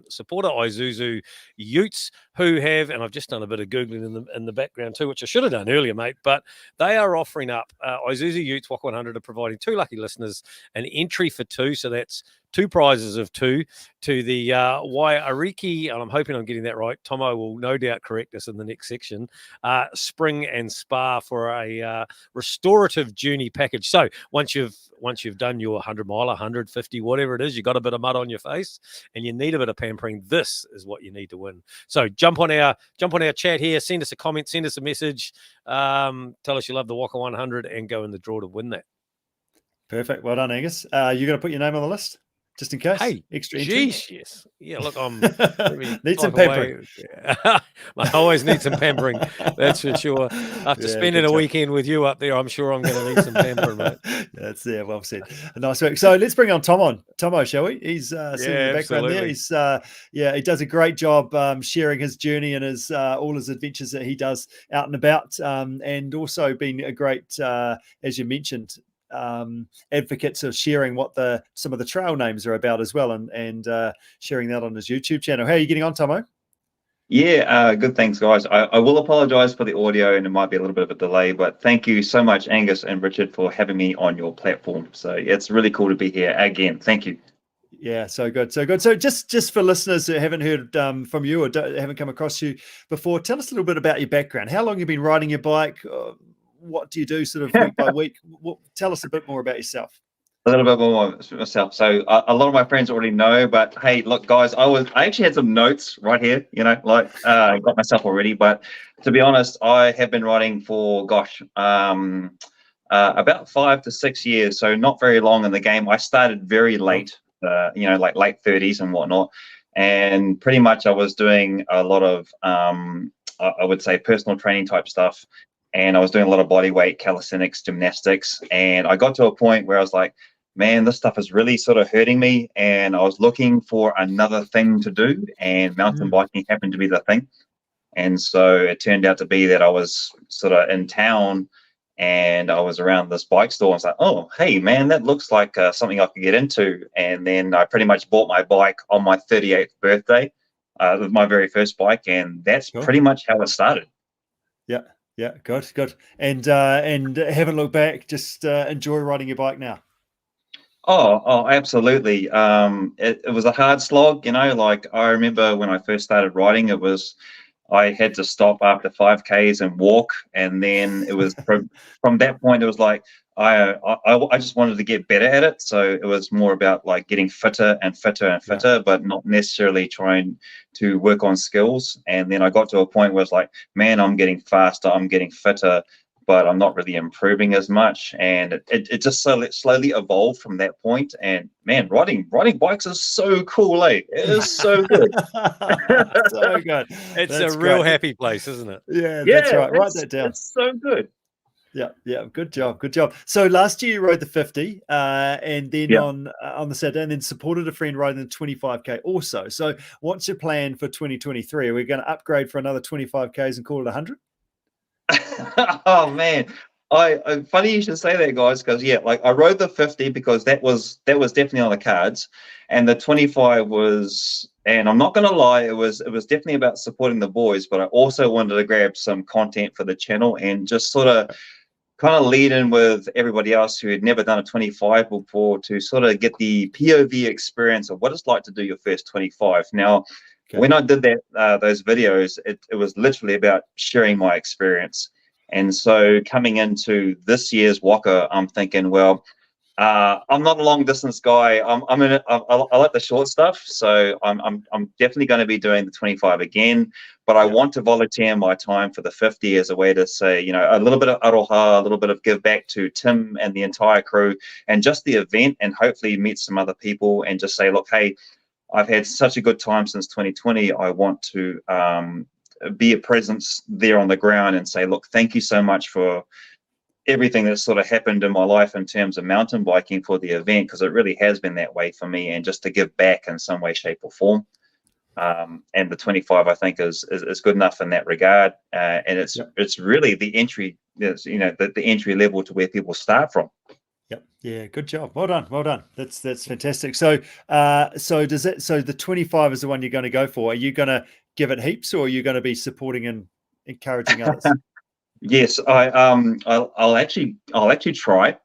supporter, Isuzu Utes, who have, and I've just done a bit of Googling in the background too, which I should have done earlier, mate, but they are offering up, Isuzu Utes Whaka 100 are providing 2 lucky listeners an entry for 2, so that's 2 prizes of 2 to the Waiariki, and I'm hoping I'm getting that right. Tomo will no doubt correct us in the next section. Spring and Spa for a restorative journey package. So once you've done your 100 mile, 150, whatever it is, you got a bit of mud on your face and you need a bit of pampering, this is what you need to win. So jump on our chat here, send us a comment, send us a message, tell us you love the Whaka 100, and go in the draw to win that. Perfect. Well done, Angus. You going to put your name on the list? Just in case. Hey, extra entry. Geez, yes. Yeah, look, I'm need some pampering. I always need some pampering. That's for sure. After spending a weekend with you up there, I'm sure I'm going to need some pampering, mate. That's well said. A nice work. So let's bring on Tomo, shall we? He's sitting in the background there. He's he does a great job sharing his journey and his all his adventures that he does out and about, and also being a great, as you mentioned, advocates of sharing what some of the trail names are about as well, and sharing that on his YouTube channel. How are you getting on, Tomo? Yeah, good. Thanks, guys. I will apologize for the audio, and it might be a little bit of a delay, but thank you so much, Angus and Richard, for having me on your platform. So it's really cool to be here again. Thank you. Yeah, so good. So just for listeners who haven't heard from you or haven't come across you before, tell us a little bit about your background. How long you've been riding your bike? What do you do sort of week by week? Tell us a bit more about yourself. A little bit more about myself. So a lot of my friends already know, but hey, look, guys, I actually had some notes right here, I got myself already. But to be honest, I have been riding for, about 5 to 6 years. So not very long in the game. I started very late, like late 30s and whatnot. And pretty much I was doing a lot of, I would say, personal training type stuff. And I was doing a lot of body weight, calisthenics, gymnastics. And I got to a point where I was like, man, this stuff is really sort of hurting me. And I was looking for another thing to do. And mountain biking happened to be the thing. And so it turned out to be that I was sort of in town and I was around this bike store. And I was like, oh, hey, man, that looks like something I could get into. And then I pretty much bought my bike on my 38th birthday, with my very first bike. And that's pretty much how it started. Yeah. Yeah, good. And haven't looked back, just enjoy riding your bike now. Oh, absolutely. It was a hard slog, like I remember when I first started riding, I had to stop after 5Ks and walk. And then it was from that point, it was like, I just wanted to get better at it. So it was more about like getting fitter and fitter and fitter, but not necessarily trying to work on skills. And then I got to a point where it's like, man, I'm getting faster, I'm getting fitter, but I'm not really improving as much. And it just slowly evolved from that point. And man, riding bikes is so cool, eh? It is so good. So good. It's a real happy place, isn't it? Yeah, that's right. Write that down. It's so good. Yeah, good job. So last year you rode the 50, and then on the Saturday, and then supported a friend riding the 25K also. So what's your plan for 2023? Are we going to upgrade for another 25Ks and call it 100? Oh man, I funny you should say that, guys, because yeah, like I rode the 50 because that was definitely on the cards, and the 25 was. And I'm not going to lie, it was definitely about supporting the boys, but I also wanted to grab some content for the channel and just sort of kind of lead in with everybody else who had never done a 25 before to sort of get the POV experience of what it's like to do your first 25. Now, when I did that those videos, it was literally about sharing my experience. And so coming into this year's Whaka, I'm thinking, well, I'm not a long distance guy. I like the short stuff, so I'm definitely going to be doing the 25 again. But I want to volunteer my time for the 50 as a way to say, you know, a little bit of aroha, a little bit of give back to Tim and the entire crew, and just the event, and hopefully meet some other people and just say, look, hey, I've had such a good time since 2020. I want to be a presence there on the ground and say, look, thank you so much for everything that's sort of happened in my life in terms of mountain biking for the event, because it really has been that way for me, and just to give back in some way, shape or form. And the 25 I think is good enough in that regard, and it's really the entry, you know, the entry level to where people start from. Yep. Yeah. Good job. Well done. That's fantastic. So so the 25 is the one you're going to go for. Are you going to give it heaps, or are you going to be supporting and encouraging others? Yes, I'll actually try,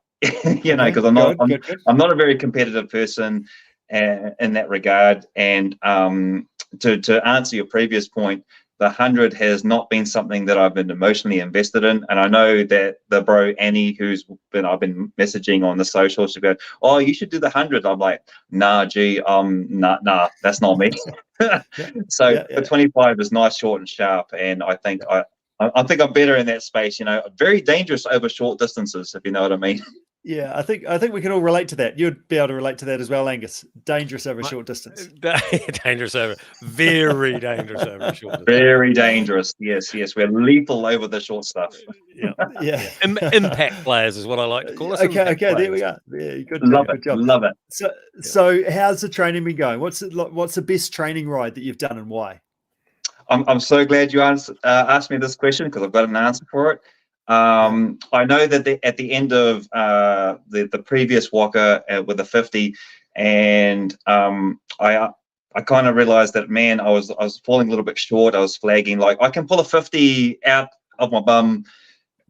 you know, because I'm not a very competitive person in that regard. And to answer your previous point, the 100 has not been something that I've been emotionally invested in. And I know that the bro Annie, I've been messaging on the socials, she goes, "Oh, you should do the 100." I'm like, "Nah, nah, that's not me." So the 25 is nice, short, and sharp, and I think I think I'm better in that space. You know, very dangerous over short distances, if you know what I mean. Yeah, I think we can all relate to that. You'd be able to relate to that as well, Angus. Dangerous over short distance. Dangerous over, very dangerous over short distance. Very dangerous. Yes. We're lethal over the short stuff. Yeah. Impact players is what I like to call us. Okay, there we go. Yeah, good job. Love it. So how's the training been going? What's the best training ride that you've done, and why? I'm so glad you asked me this question, because I've got an answer for it. I know that at the end of the previous Whaka with the 50, and I kind of realized that, man, I was falling a little bit short. I was flagging. Like, I can pull a 50 out of my bum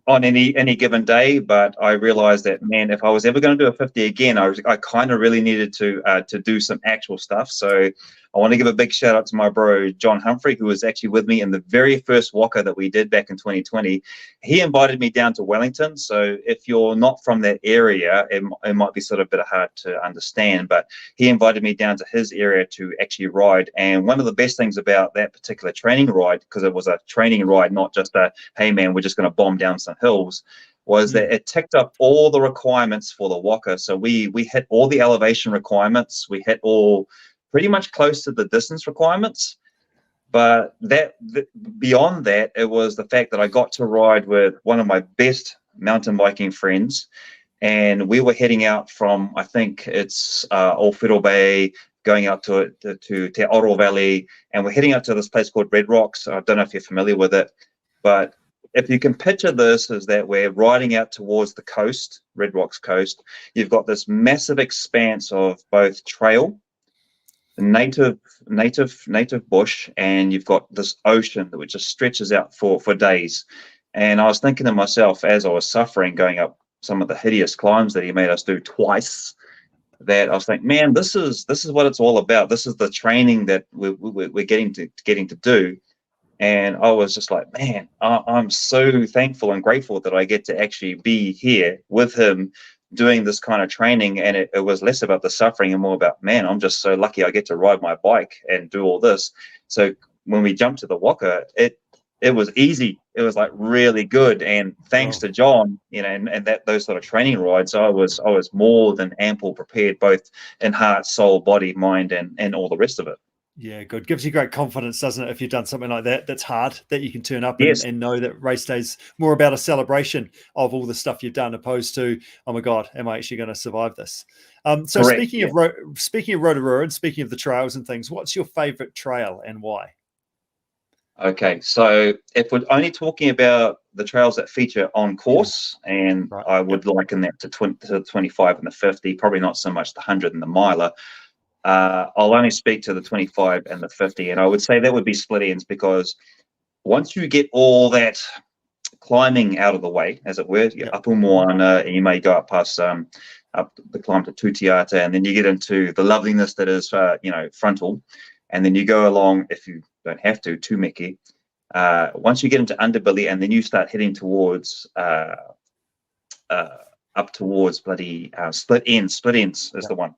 on any given day, but I realized that, man, if I was ever going to do a 50 again, I kind of really needed to do some actual stuff. So I want to give a big shout out to my bro John Humphrey, who was actually with me in the very first Whaka that we did back in 2020. He invited me down to Wellington. So if you're not from that area, it might be sort of a bit hard to understand, but he invited me down to his area to actually ride. And one of the best things about that particular training ride, because it was a training ride, not just a, hey man, we're just going to bomb down some hills, was that it ticked up all the requirements for the Whaka. So we hit all the elevation requirements. We hit all pretty much close to the distance requirements. But beyond that, it was the fact that I got to ride with one of my best mountain biking friends. And we were heading out from, I think it's Alfredo Bay, going out to Te Oro Valley. And we're heading out to this place called Red Rocks. I don't know if you're familiar with it, but if you can picture this, is that we're riding out towards the coast, Red Rocks coast. You've got this massive expanse of both trail, native bush, and you've got this ocean that just stretches out for days. And I was thinking to myself, as I was suffering going up some of the hideous climbs that he made us do twice, that I was thinking, man, this is what it's all about. This is the training that we're getting to do. And I was just like, man, I'm so thankful and grateful that I get to actually be here with him doing this kind of training. And it was less about the suffering and more about, man, I'm just so lucky I get to ride my bike and do all this. So when we jumped to the Whaka, it was easy. It was like really good. And thanks to John, you know, and those sort of training rides, I was more than ample prepared, both in heart, soul, body, mind, and all the rest of it. Yeah, good. Gives you great confidence, doesn't it? If you've done something like that, that's hard, that you can turn up and know that race day's more about a celebration of all the stuff you've done, opposed to, oh my God, am I actually going to survive this? So correct, speaking of Rotorua and speaking of the trails and things, what's your favorite trail and why? Okay, so if we're only talking about the trails that feature on course, and Right. I would liken that to, to the 25 and the 50, probably not so much the 100 and the miler. I'll only speak to the 25 and the 50, and I would say that would be split ends, because once you get all that climbing out of the way, as it were, you get up Moana, and you may go up past up the climb to Tutiata, and then you get into the loveliness that is frontal, and then you go along, if you don't have to Meki. Once you get into underbelly, and then you start heading towards up towards bloody split ends is the one.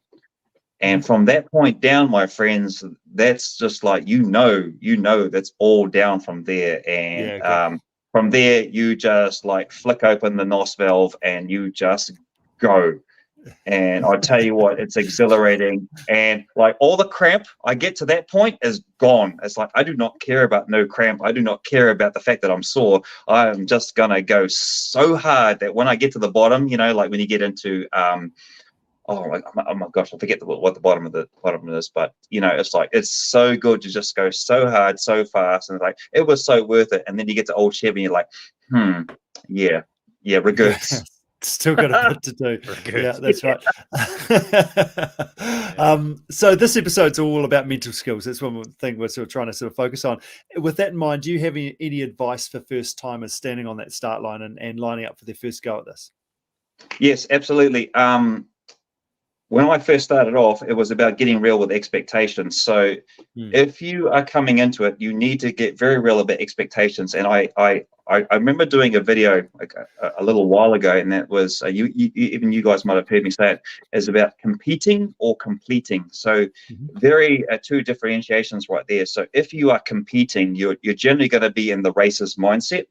And from that point down, my friends, that's just like, that's all down from there. And from there, you just like flick open the NOS valve and you just go. And I tell you what, it's exhilarating. And like all the cramp I get to that point is gone. It's like, I do not care about no cramp. I do not care about the fact that I'm sore. I am just going to go so hard that when I get to the bottom, like when you get into, oh my gosh, I forget what the bottom is, but it's like, it's so good to just go so hard, so fast, and like it was so worth it. And then you get to Old Chevy, and you're like, regrets. Still got a bit to do. Yeah, that's right. So this episode's all about mental skills. That's one thing we're sort of trying to focus on. With that in mind, do you have any advice for first timers standing on that start line and lining up for their first go at this? Yes, absolutely. When I first started off, it was about getting real with expectations. So if you are coming into it, you need to get very real about expectations. And I remember doing a video a little while ago, and that was, even you guys might have heard me say it, is about competing or completing. So very two differentiations right there. So if you are competing, you're generally going to be in the racer's mindset.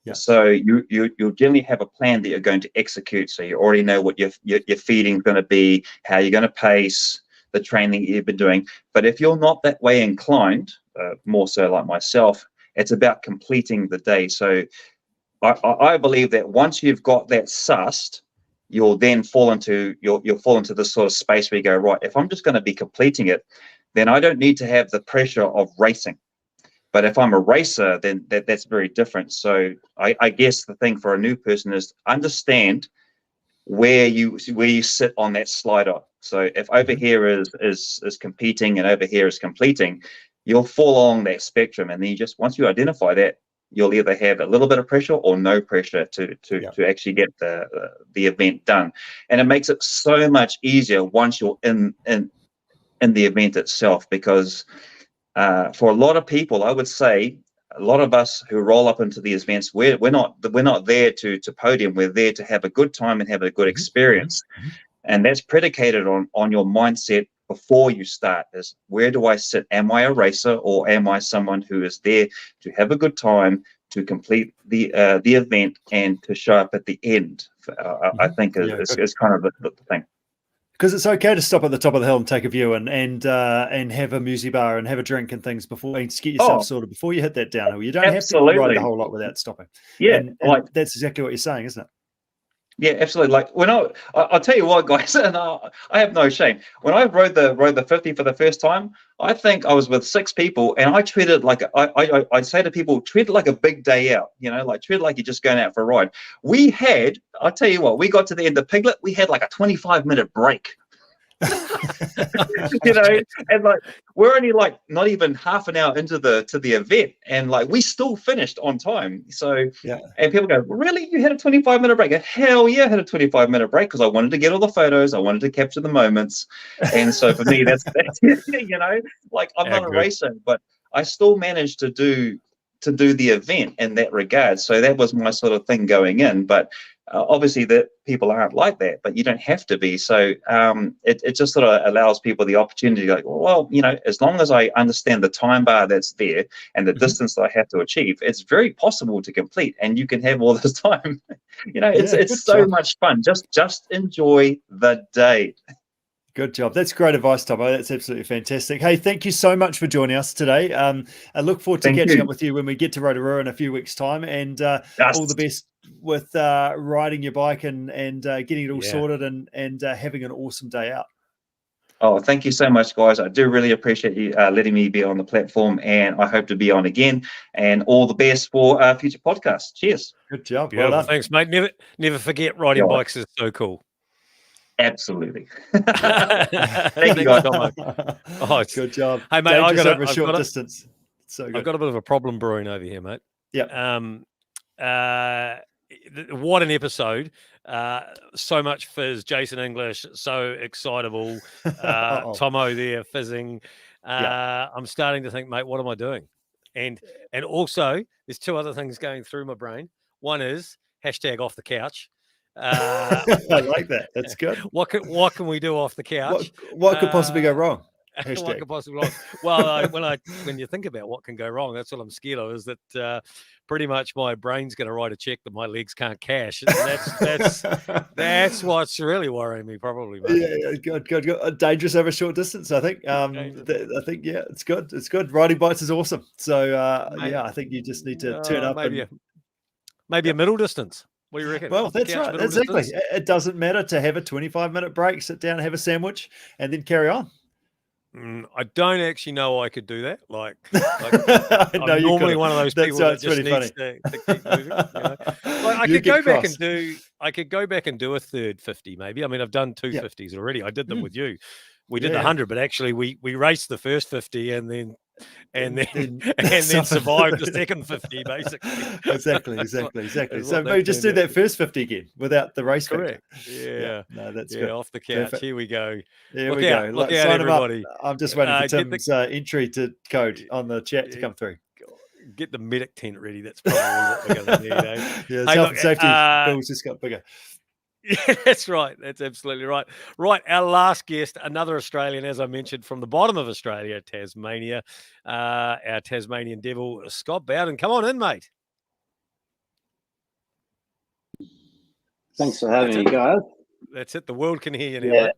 Yeah. So you'll generally have a plan that you're going to execute. So you already know what your feeding is going to be, how you're going to pace, the training you've been doing. But if you're not that way inclined, more so like myself, it's about completing the day. So I believe that once you've got that sussed, you'll then fall into this sort of space where you go, right, if I'm just going to be completing it, then I don't need to have the pressure of racing. But if I'm a racer, then that's very different. So I guess the thing for a new person is understand where you sit on that slider. So if over here is competing and over here is completing, you'll fall along that spectrum. And then once you identify that, you'll either have a little bit of pressure or no pressure to actually get the event done. And it makes it so much easier once you're in the event itself, because for a lot of people, I would say a lot of us who roll up into these events, we're not there to podium. We're there to have a good time and have a good experience. And that's predicated on your mindset before you start. Is where do I sit? Am I a racer, or am I someone who is there to have a good time, to complete the event, and to show up at the end? I think is kind of the thing. Because it's okay to stop at the top of the hill and take a view and have a music bar and have a drink and things before, and get yourself sorted before you hit that downhill. You don't have to ride the whole lot without stopping. Yeah, and that's exactly what you're saying, isn't it? Yeah, absolutely. Like when I'll tell you what, guys, and I have no shame. When I rode the 50 for the first time, I think I was with 6 people, and I treated like I'd say to people, treat it like a big day out. Like treat it like you're just going out for a ride. I'll tell you what, we got to the end of Piglet, we had like a 25-minute break. And like we're only like not even half an hour into the event, and like we still finished on time. So and people go, really, you had a 25-minute break? Hell yeah, I had a 25-minute break, because I wanted to get all the photos, I wanted to capture the moments. And so for me, that's like I'm not a racer, but I still managed to do the event in that regard. So that was my sort of thing going in. But obviously that people aren't like that, but you don't have to be. So it just sort of allows people the opportunity to go, well, as long as I understand the time bar that's there and the distance that I have to achieve, it's very possible to complete, and you can have all this time. It's so much fun. Just enjoy the day. Good job. That's great advice, Tomo. That's absolutely fantastic. Hey, thank you so much for joining us today. I look forward to catching up with you when we get to Rotorua in a few weeks' time, and all the best with riding your bike and getting it all sorted and having an awesome day out. Oh, thank you so much, guys. I do really appreciate you letting me be on the platform, and I hope to be on again. And all the best for future podcasts. Cheers. Good job. Beautiful. Well done. Thanks, mate. Never forget riding Yeah. bikes is so cool. Absolutely. Thank you, guys. Tomo. Oh, Good job. Hey, mate, Dangerous over a short distance. So I've good. got a bit of a problem brewing over here, mate. Yeah. What an episode. So much fizz. Jason English, so excitable. Tomo there fizzing. I'm starting to think, mate, what am I doing? And also, there's two other things going through my brain. One is hashtag off the couch. I like that. That's good. What can we do off the couch? What could possibly go wrong? What Hashtag. could possibly go wrong? Well, when you think about what can go wrong, that's what I'm scared of. Is that pretty much my brain's going to write a check that my legs can't cash. And that's what's really worrying me, probably. Mate. Yeah, good. Dangerous over short distance. I think. I think it's good. It's good. Riding bikes is awesome. So I think you just need to turn up maybe a middle distance. What do you reckon? Well, that's right. Exactly. It doesn't matter to have a 25-minute break, sit down, have a sandwich, and then carry on. I don't actually know I could do that. Like No, I'm normally one of those people that just really needs to keep moving. You know? Like I could go back and do a third 50, maybe. I mean, I've done two 50s already. I did them with you. We did the 100, but actually we raced the first 50 and then survived the second 50, basically. Exactly. So maybe just do that first 50 again without the race. Correct. Factor. Yeah. No, that's good. Off the couch. Perfect. Here we go. Here Look we out, go. Look out, Sign 'em up. everybody. I'm just waiting for Tim's entry to code on the chat to come through. Get the medic tent ready. That's probably what we're going to need. Yeah, health and safety bills just got bigger. Yeah, that's right. That's absolutely right. Right. Our last guest, another Australian, as I mentioned, from the bottom of Australia, Tasmania, our Tasmanian devil, Scott Bowden. Come on in, mate. Thanks for having me, guys. That's it. The world can hear you now. Yeah. Mate.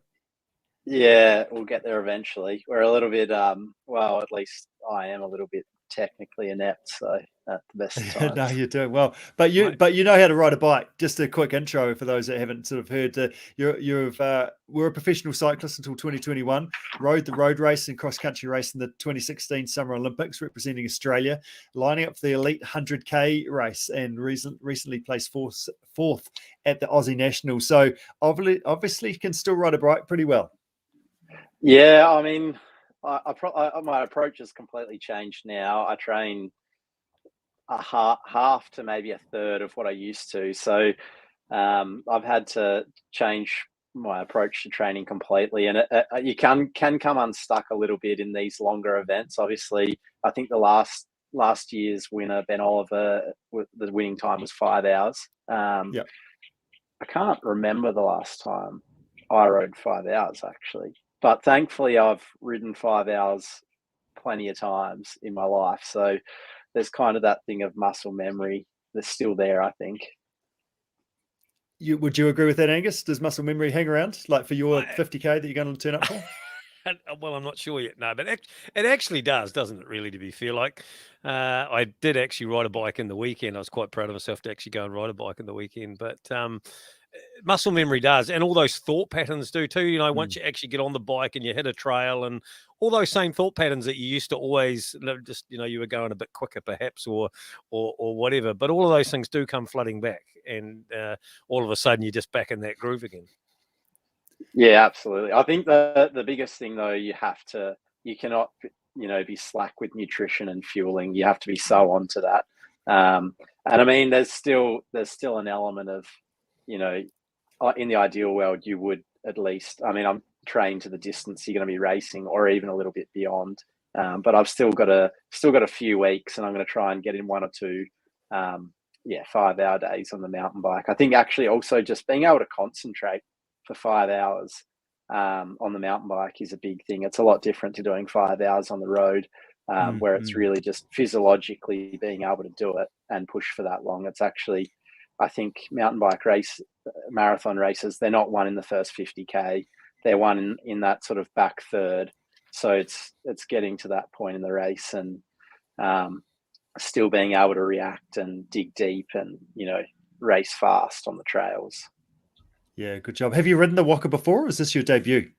Yeah, we'll get there eventually. We're a little bit, well, at least I am a little bit technically inept, so at the best of times. No, you're doing well. But you know how to ride a bike. Just a quick intro for those that haven't sort of heard. We're a professional cyclist until 2021. Rode the road race and cross country race in the 2016 Summer Olympics, representing Australia, lining up for the Elite 100K race, and recently placed fourth at the Aussie Nationals. So obviously, you can still ride a bike pretty well. Yeah, I mean, my approach has completely changed now. I train a half to maybe a third of what I used to. So I've had to change my approach to training completely, and you can come unstuck a little bit in these longer events. Obviously, I think the last year's winner, Ben Oliver, the winning time was 5 hours. I can't remember the last time I rode 5 hours actually. But thankfully, I've ridden 5 hours plenty of times in my life. So there's kind of that thing of muscle memory that's still there, I think. Would you agree with that, Angus? Does muscle memory hang around, like for your 50K that you're going to turn up for? Well, I'm not sure yet. No, but it actually does, doesn't it, really, to be fair? Like, I did actually ride a bike in the weekend. I was quite proud of myself to actually go and ride a bike in the weekend. But muscle memory does, and all those thought patterns do too. You know, once you actually get on the bike and you hit a trail, and all those same thought patterns that you used to always just, you know, you were going a bit quicker perhaps, or whatever. But all of those things do come flooding back, and all of a sudden you're just back in that groove again. Yeah, absolutely. I think the biggest thing though, you cannot, you know, be slack with nutrition and fueling. You have to be so onto that. And I mean, there's still an element of, you know, in the ideal world, you would at least, I mean, I'm trained to the distance you're going to be racing, or even a little bit beyond. But I've still got a few weeks, and I'm going to try and get in 1 or 2, 5-hour days on the mountain bike. I think actually also just being able to concentrate for 5 hours on the mountain bike is a big thing. It's a lot different to doing 5 hours on the road, where it's really just physiologically being able to do it and push for that long. It's actually, I think mountain bike marathon races, they're not won in the first 50K. They're won in that sort of back third. So it's getting to that point in the race and still being able to react and dig deep and, you know, race fast on the trails. Yeah, good job. Have you ridden the Whaka before, or is this your debut?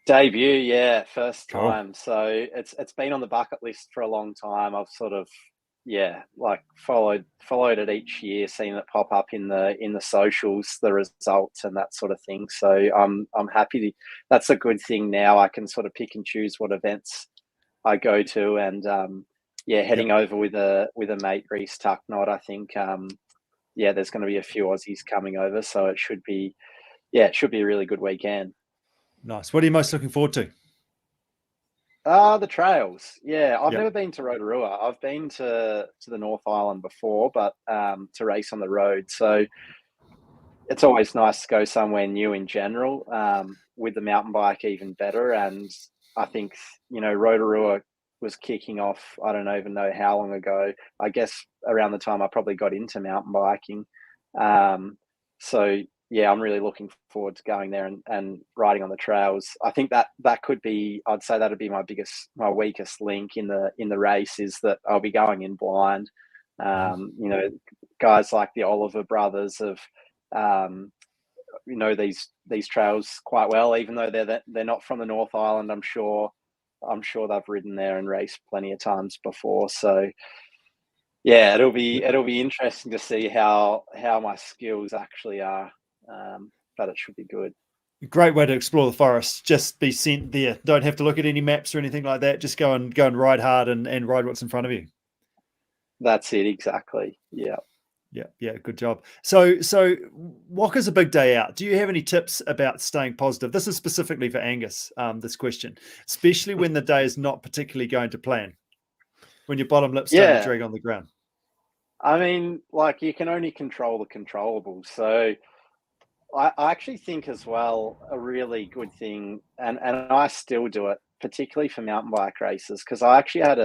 Debut, yeah, first Cool. time. So it's been on the bucket list for a long time. I've sort of like followed it each year, seen it pop up in the socials, the results and that sort of thing. So I'm happy. That's a good thing now. I can sort of pick and choose what events I go to, and heading over with a mate, Reese Tucknott. I think there's going to be a few Aussies coming over, so it should be a really good weekend. Nice. What are you most looking forward to? The trails. Yeah, I've Yep. never been to Rotorua. I've been to the North Island before, but to race on the road. So it's always nice to go somewhere new in general. With the mountain bike, even better. And I think, Rotorua was kicking off, I don't even know how long ago. I guess around the time I probably got into mountain biking. So yeah, I'm really looking forward to going there and riding on the trails. I think that could be, I'd say that'd be my weakest link in the race, is that I'll be going in blind. Guys like the Oliver brothers have, these trails quite well, even though they're not from the North Island. I'm sure they've ridden there and raced plenty of times before. So yeah, it'll be interesting to see how my skills actually are. But it should be good. Great way to explore the forest. Just be sent there. Don't have to look at any maps or anything like that. Just go and ride hard and ride what's in front of you. That's it, exactly. Yeah. Yeah, good job. So Whaka's a big day out. Do you have any tips about staying positive? This is specifically for Angus, this question, especially when the day is not particularly going to plan, when your bottom lip's starting to drag on the ground. I mean, like, you can only control the controllables. So I actually think as well, a really good thing, and I still do it, particularly for mountain bike races, because I actually had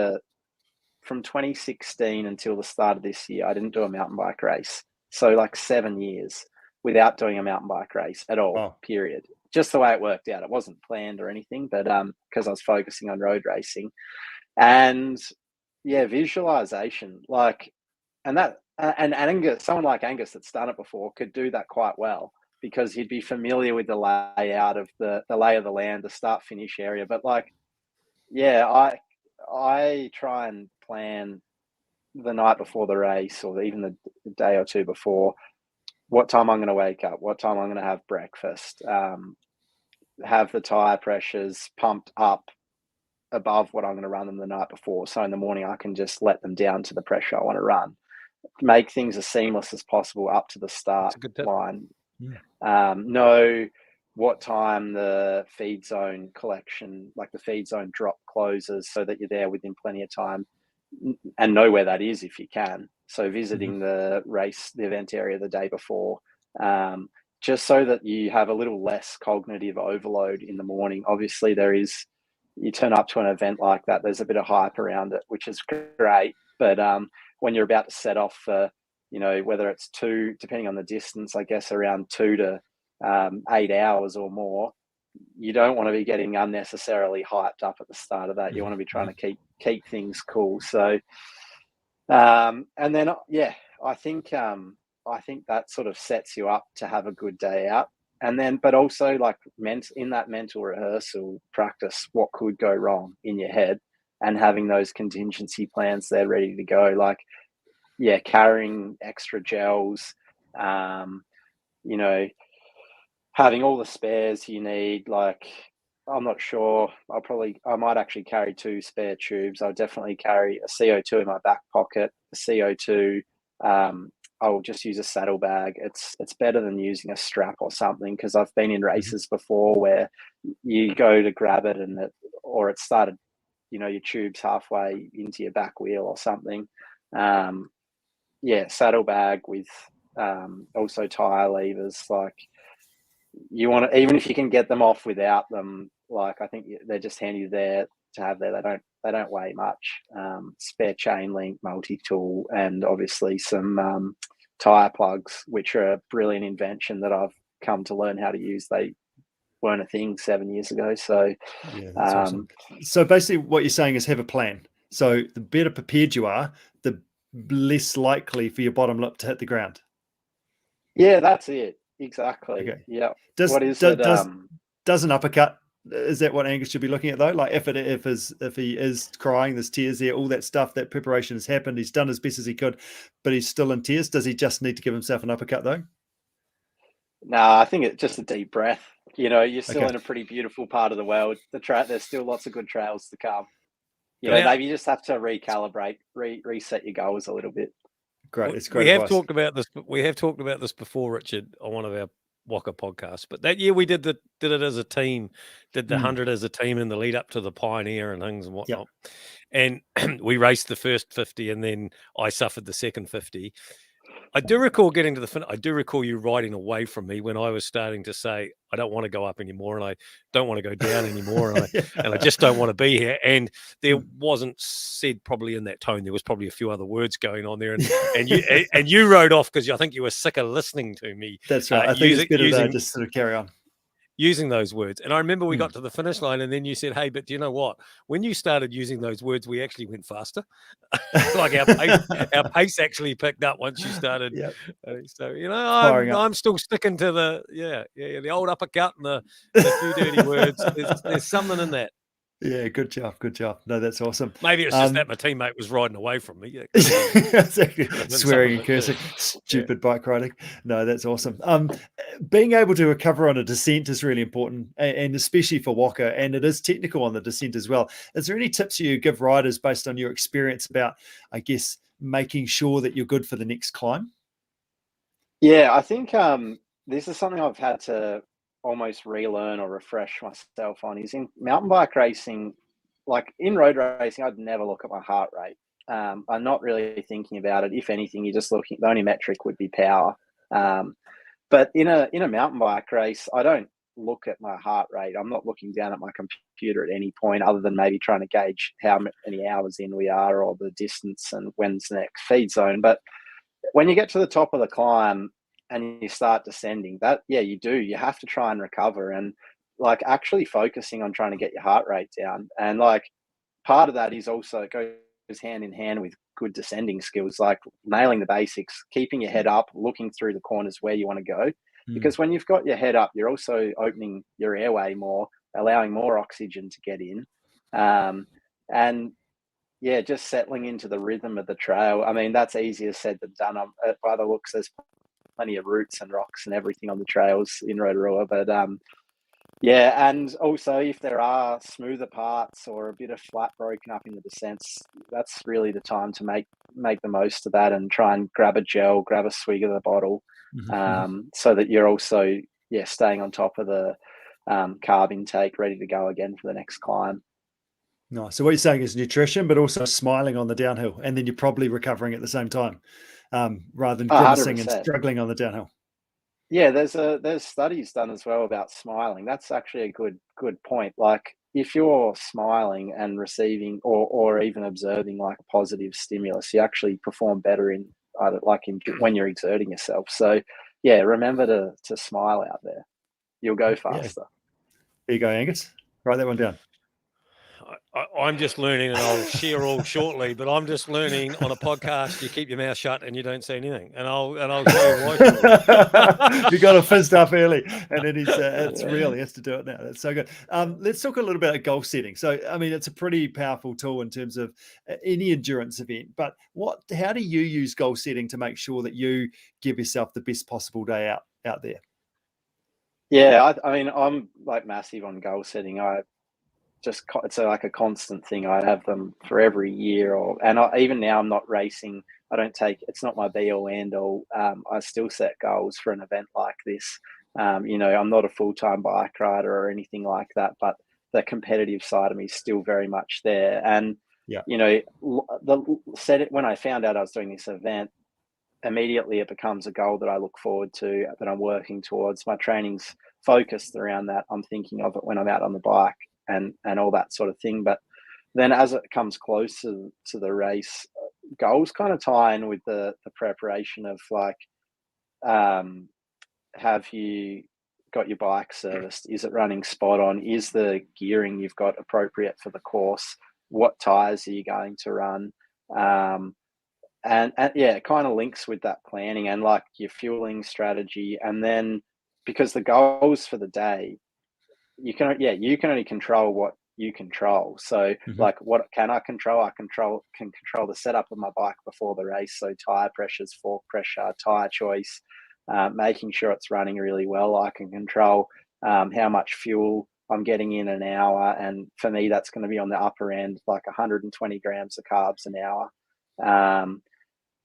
from 2016 until the start of this year, I didn't do a mountain bike race. So like 7 years without doing a mountain bike race at all, period. Just the way it worked out. It wasn't planned or anything, but because I was focusing on road racing. And yeah, visualization, and Angus, someone like Angus that's done it before could do that quite well, because he'd be familiar with the layout of the lay of the land, the start finish area. But I try and plan the night before the race, or even the day or two before, what time I'm going to wake up, what time I'm going to have breakfast, have the tire pressures pumped up above what I'm going to run them the night before. So in the morning, I can just let them down to the pressure I want to run. Make things as seamless as possible up to the start line. Yeah. Know what time the feed zone collection, like the feed zone drop, closes, so that you're there within plenty of time, and know where that is if you can. So visiting the event area the day before, just so that you have a little less cognitive overload in the morning. Obviously you turn up to an event like that, there's a bit of hype around it, which is great. But when you're about to set off for, whether it's depending on the distance, I guess around 2 to 8 hours or more, you don't want to be getting unnecessarily hyped up at the start of that. You want to be trying to keep things cool. So, and then I think that sort of sets you up to have a good day out. And then, but also in that mental rehearsal practice, what could go wrong in your head, and having those contingency plans there ready to go. Carrying extra gels, having all the spares you need. I'm not sure. I might actually carry 2 spare tubes. I'll definitely carry a CO2 in my back pocket. A CO2, I'll just use a saddlebag. It's better than using a strap or something, because I've been in races before where you go to grab it or it started, your tube's halfway into your back wheel or something. Saddlebag with also tire levers. You want to, even if you can get them off without them, I think they're just handy there to have there. They don't weigh much. Spare chain link, multi-tool, and obviously some tire plugs, which are a brilliant invention that I've come to learn how to use. They weren't a thing 7 years ago. So that's awesome. So basically what you're saying is have a plan. So the better prepared you are, the less likely for your bottom lip to hit the ground. Yeah, that's it. Exactly. Okay. Yeah. Does an uppercut Is that what Angus should be looking at though? Like if he is crying, there's tears there, all that stuff, that preparation has happened. He's done as best as he could, but he's still in tears. Does he just need to give himself an uppercut though? No, I think it's just a deep breath. You're still Okay. in a pretty beautiful part of the world. There's still lots of good trails to come. Yeah. Maybe you just have to recalibrate, reset your goals a little bit. Great. It's great. We have advice. talked about this. We have talked about this before, Richard, on one of our Whaka podcasts. But that year we did it as a team, did the 100 as a team in the lead up to the Pioneer and things and whatnot. And we raced the first 50, and then I suffered the second 50. I do recall getting to the finish. I do recall you riding away from me when I was starting to say, I don't want to go up anymore, and I don't want to go down anymore, and I just don't want to be here. And there wasn't said probably in that tone. There was probably a few other words going on there, and you rode off because I think you were sick of listening to me. That's right. I think it's better to just sort of carry on. Using those words. And I remember we got to the finish line, and then you said, hey, but do you know what? When you started using those words, we actually went faster. Like our pace actually picked up once you started. So, I'm still sticking to the old uppercut and the few dirty words. There's something in that. Yeah, good job. No, that's awesome. Maybe it's just that my teammate was riding away from me. Yeah, exactly. Swearing and cursing, stupid bike riding. No, that's awesome. Being able to recover on a descent is really important, and especially for Whaka, and it is technical on the descent as well. Is there any tips you give riders based on your experience about, I guess, making sure that you're good for the next climb? Yeah, I think this is something I've had to almost relearn or refresh myself on. Is in mountain bike racing, like in road racing, I'd never look at my heart rate. I'm not really thinking about it. If anything, you're just looking, the only metric would be power. But in a mountain bike race, I don't look at my heart rate. I'm not looking down at my computer at any point other than maybe trying to gauge how many hours in we are or the distance and when's the next feed zone. But when you get to the top of the climb and you start descending, you have to try and recover, and like actually focusing on trying to get your heart rate down. And like part of that is also, it goes hand in hand with good descending skills, like nailing the basics, keeping your head up, looking through the corners where you want to go. Because when you've got your head up, you're also opening your airway more, allowing more oxygen to get in. Just settling into the rhythm of the trail. I mean, that's easier said than done. By the looks, there's plenty of roots and rocks and everything on the trails in Rotorua. But and also if there are smoother parts or a bit of flat broken up in the descents, that's really the time to make the most of that and try and grab a gel, grab a swig of the bottle, so that you're also staying on top of the carb intake, ready to go again for the next climb. Nice. So what you're saying is nutrition, but also smiling on the downhill, and then you're probably recovering at the same time, rather than grimacing and struggling on the downhill. Yeah, there's studies done as well about smiling. That's actually a good point. Like if you're smiling and receiving or even observing like a positive stimulus, you actually perform better when you're exerting yourself. So yeah, remember to smile out there. You'll go faster. There you go, Angus. Write that one down. I'm just learning, and I'll share all shortly, but I'm just learning on a podcast, you keep your mouth shut and you don't say anything. And I'll tell you why. You got to fist up early, and then it's real. He has to do it now. That's so good. Let's talk a little bit about goal setting. So, I mean, it's a pretty powerful tool in terms of any endurance event, but how do you use goal setting to make sure that you give yourself the best possible day out there? Yeah, I mean, I'm like massive on goal setting. It's like a constant thing. I have them for every year, even now I'm not racing. It's not my be all end all. I still set goals for an event like this. I'm not a full-time bike rider or anything like that, but the competitive side of me is still very much there. And, when I found out I was doing this event, immediately it becomes a goal that I look forward to, that I'm working towards. My training's focused around that. I'm thinking of it when I'm out on the bike and all that sort of thing. But then as it comes closer to the race, goals kind of tie in with the preparation of like, have you got your bike serviced? Is it running spot on? Is the gearing you've got appropriate for the course? What tires are you going to run? It kind of links with that planning and like your fueling strategy. And then because the goals for the day, you can only control what you control. So like, what can I control? Can control the setup of my bike before the race. So tire pressures, fork pressure, tire choice, making sure it's running really well. I can control how much fuel I'm getting in an hour, and for me, that's going to be on the upper end, like 120 grams of carbs an hour.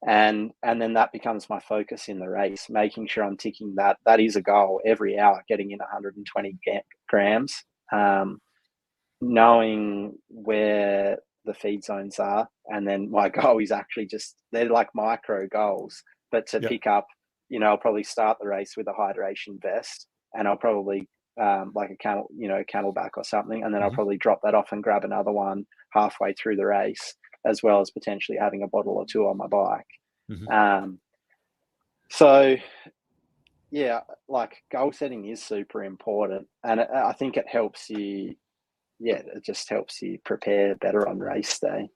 And then that becomes my focus in the race, making sure I'm ticking that. That is a goal every hour, getting in 120 grams. Knowing where the feed zones are, and then my goal is actually just, they're like micro goals, but to pick up, I'll probably start the race with a hydration vest, and I'll probably like a camelback or something, and then I'll probably drop that off and grab another one halfway through the race, as well as potentially having a bottle or two on my bike. So yeah, like, goal setting is super important, and I think it helps you. Yeah, it just helps you prepare better on race day.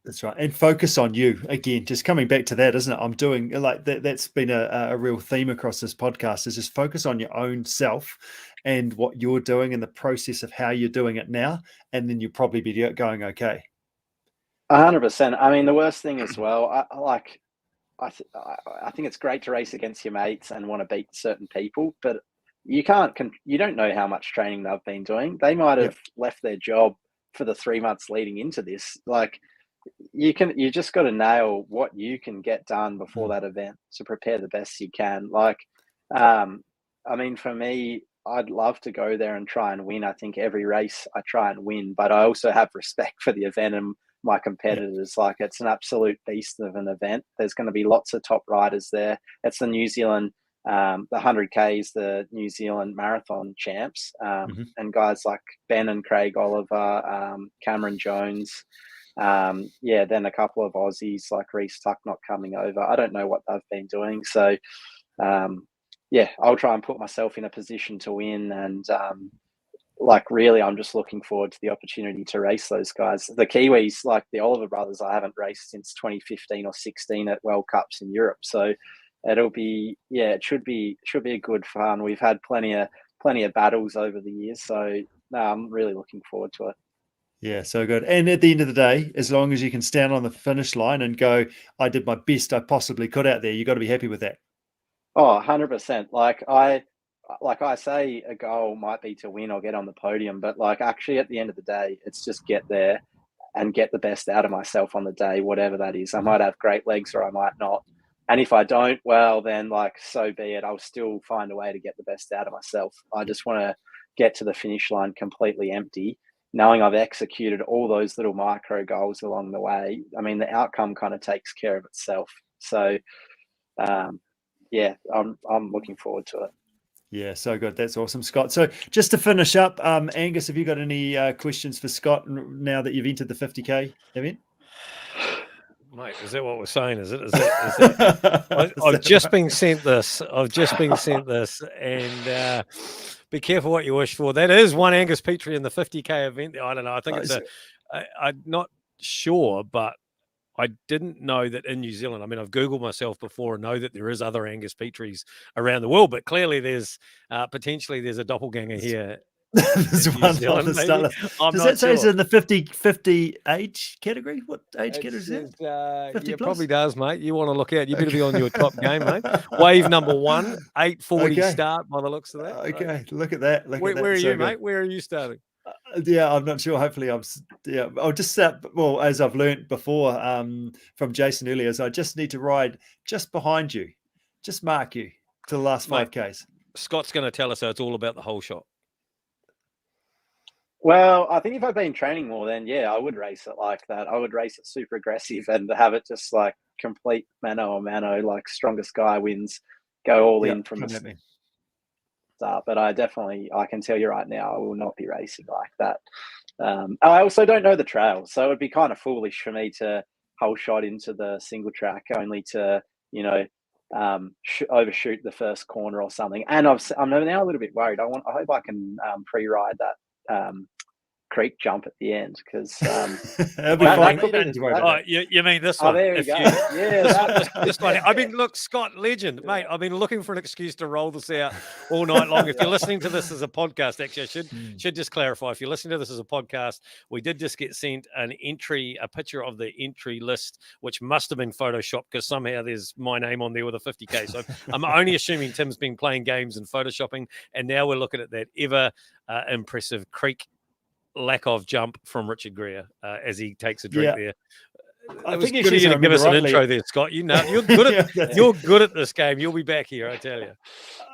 That's right. And focus on you again, just coming back to that, isn't it? I'm doing like that. That's been a real theme across this podcast, is just focus on your own self and what you're doing and the process of how you're doing it now. And then you'll probably be going okay. 100%. I mean, the worst thing as well, I think it's great to race against your mates and want to beat certain people, but you don't know how much training they've been doing. They might have left their job for the 3 months leading into this. Like, you just got to nail what you can get done before that event to prepare the best you can. Like, I mean, for me, I'd love to go there and try and win. I think every race I try and win, but I also have respect for the event and my competitors. Like, it's an absolute beast of an event. There's going to be lots of top riders there. It's the New Zealand, the 100K is the New Zealand Marathon Champs, and guys like Ben and Craig Oliver, Cameron Jones, then a couple of Aussies like Reece Tucknott coming over. I don't know what they've been doing. So, I'll try and put myself in a position to win. And really, I'm just looking forward to the opportunity to race those guys. The Kiwis, like the Oliver brothers, I haven't raced since 2015 or 16 at World Cups in Europe. So it'll be, it should be a good fun. We've had plenty of battles over the years. So I'm really looking forward to it. Yeah, so good. And at the end of the day, as long as you can stand on the finish line and go, I did my best I possibly could out there, you got to be happy with that. Oh, 100%. Like I say, a goal might be to win or get on the podium, but like, actually at the end of the day, it's just get there and get the best out of myself on the day, whatever that is. I might have great legs or I might not. And if I don't, well, then like, so be it. I'll still find a way to get the best out of myself. I just want to get to the finish line completely empty, knowing I've executed all those little micro goals along the way. I mean, the outcome kind of takes care of itself. So, I'm looking forward to it. Yeah, so good. That's awesome, Scott. So just to finish up, Angus, have you got any questions for Scott now that you've entered the 50K event? Mate, is that what we're saying? Is it? I've just been sent this. And be careful what you wish for. That is one Angus Petrie in the 50K event. I don't know. I think I'm not sure, but I didn't know that in New Zealand. I mean, I've Googled myself before and know that there is other Angus Petries around the world, but clearly there's potentially there's a doppelganger here. There's one on the start list. Does that say it's in the 50 age category? What age category is that? 50 it plus? probably does, mate. You want to look out. You better be on your top game, mate. Wave number 1, 8:40 start by the looks of that. Okay, look at that. Where are you, mate? Where are you starting? I'm not sure. Hopefully, I'll just start. Well, as I've learned before from Jason earlier, is I just need to ride just behind you, just mark you to the last 5Ks. Scott's going to tell us, so it's all about the whole shot. Well, I think if I've been training more, then I would race it like that. I would race it super aggressive and have it just like complete mano a mano, like strongest guy wins, go all in from the start. But I can tell you right now, I will not be racing like that. I also don't know the trail, so it would be kind of foolish for me to whole shot into the single track only to, overshoot the first corner or something. And I'm now a little bit worried. I hope I can pre-ride that creek jump at the end because That'll be that fine. could be- Don't need to worry Oh, about that. you mean this oh, one? there you If go. you- Yeah, This one. I mean, look, Scott, legend, mate. I've been looking for an excuse to roll this out all night long. If you're listening to this as a podcast, actually, I should just clarify. If you're listening to this as a podcast, we did just get sent a picture of the entry list, which must have been photoshopped because somehow there's my name on there with a 50K. So I'm only assuming Tim's been playing games and photoshopping, and now we're looking at that ever impressive creek lack of jump from Richard Greer as he takes a drink there. I It was think good of you to give us an rightly, intro there, Scott. You know, you're good at that's you're good at this game. You'll be back here, I tell you.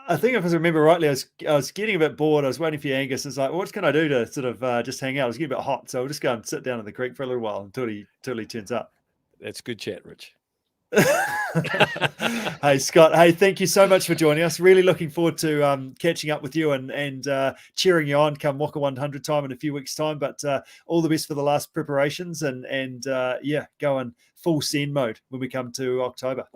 I think if I remember rightly, I was getting a bit bored. I was waiting for you, Angus. It's like, well, what can I do to sort of just hang out? I was getting a bit hot, so I'll just go and sit down in the creek for a little while until he turns up. That's good chat, Rich. Hey, Scott. Hey, thank you so much for joining us. Really looking forward to catching up with you and cheering you on come Whaka 100 time in a few weeks' time. But all the best for the last preparations and go in full send mode when we come to October.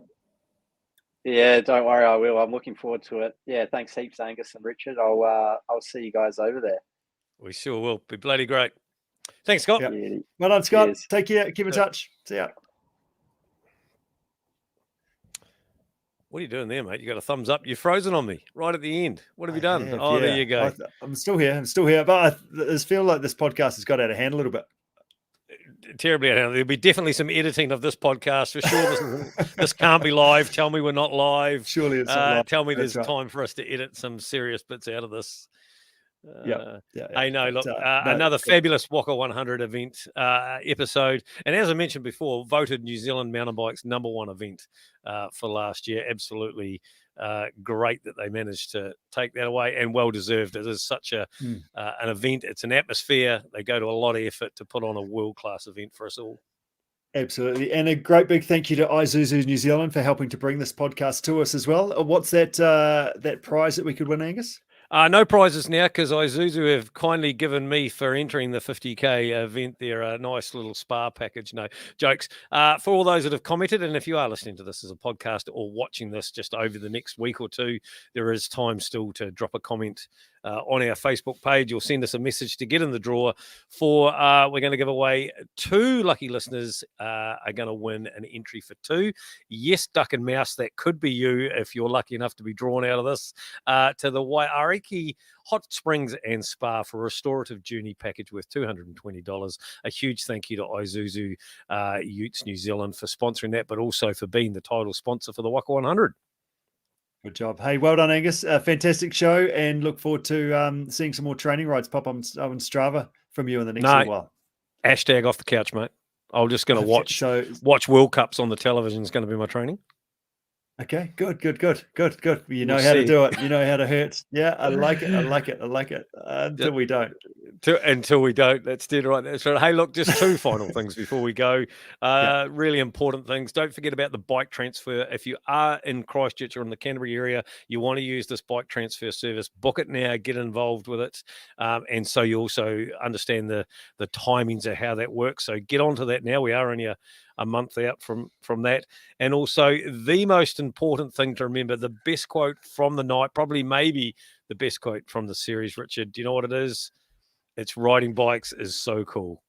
Yeah, don't worry, I will. I'm looking forward to it. Yeah, thanks heaps, Angus and Richard. I'll see you guys over there. We sure will. Be bloody great. Thanks, Scott. Yeah. Yeah. Well done, Scott. Cheers. Take care. Keep in touch. See ya. What are you doing there, mate? You got a thumbs up. You're frozen on me right at the end. What have you done? have, Oh, yeah. there you go. I'm still here. But I just feel like this podcast has got out of hand a little bit. Terribly out of hand. There'll be definitely some editing of this podcast for sure. This can't be live. Tell me we're not live. Surely it's not live. Tell me That's there's right. time for us to edit some serious bits out of this. Yeah. I know. Look, no, another good. fabulous Whaka 100 event episode, and as I mentioned before, voted New Zealand mountain bikes #1 event for last year. Absolutely great that they managed to take that away, and well deserved. It is such an event. It's an atmosphere. They go to a lot of effort to put on a world class event for us all. Absolutely. And a great big thank you to Isuzu New Zealand for helping to bring this podcast to us as well. What's that prize that we could win, Angus? No prizes now because Isuzu have kindly given me for entering the 50K event there a nice little spa package. No jokes. For all those that have commented, and if you are listening to this as a podcast or watching this just over the next week or two, there is time still to drop a comment on our Facebook page. You'll send us a message to get in the draw for we're going to give away 2 lucky listeners are going to win an entry for 2. Yes, duck and mouse, that could be you if you're lucky enough to be drawn out of this to the Waiariki Hot Springs and Spa for a restorative journey package worth $220. A huge thank you to Isuzu Utes New Zealand for sponsoring that, but also for being the title sponsor for the Whaka 100. Good job. Hey, well done, Angus. Fantastic show, and look forward to seeing some more training rides pop on Strava from you in the next little while. Hashtag off the couch, mate. I'm just going to watch World Cups on the television. Is going to be my training. Okay, good. You know We'll how to see. do it. You know how to hurt. Yeah, I like it. Until we don't. Until we don't. That's dead right. That's right. Hey, look, just 2 final things before we go. Really important things. Don't forget about the bike transfer. If you are in Christchurch or in the Canterbury area, you want to use this bike transfer service, book it now, get involved with it. And so you also understand the timings of how that works. So get onto that now. We are only a month out from that. And also the most important thing to remember, the best quote from the night, probably maybe the best quote from the series, Richard. Do you know what it is? It's riding bikes is so cool.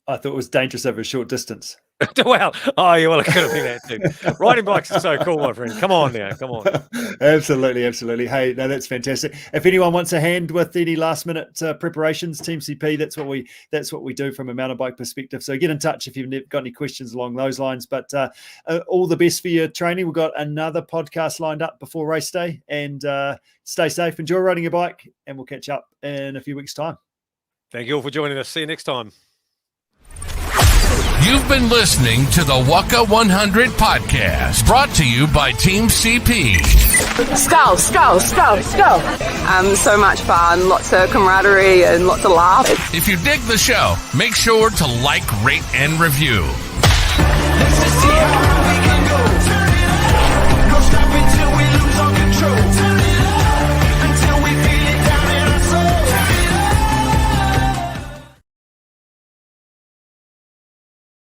I thought it was dangerous over a short distance. Well, it could have been that too. Riding bikes is so cool, my friend. Come on now, come on. Absolutely. Hey, no, that's fantastic. If anyone wants a hand with any last minute preparations, Team CP, that's what we do from a mountain bike perspective. So get in touch if you've got any questions along those lines. But all the best for your training. We've got another podcast lined up before race day, and stay safe, enjoy riding your bike, and we'll catch up in a few weeks' time. Thank you all for joining us. See you next time. You've been listening to the Whaka 100 podcast, brought to you by Team CP. Skull. So much fun, lots of camaraderie and lots of laughs. If you dig the show, make sure to like, rate, and review.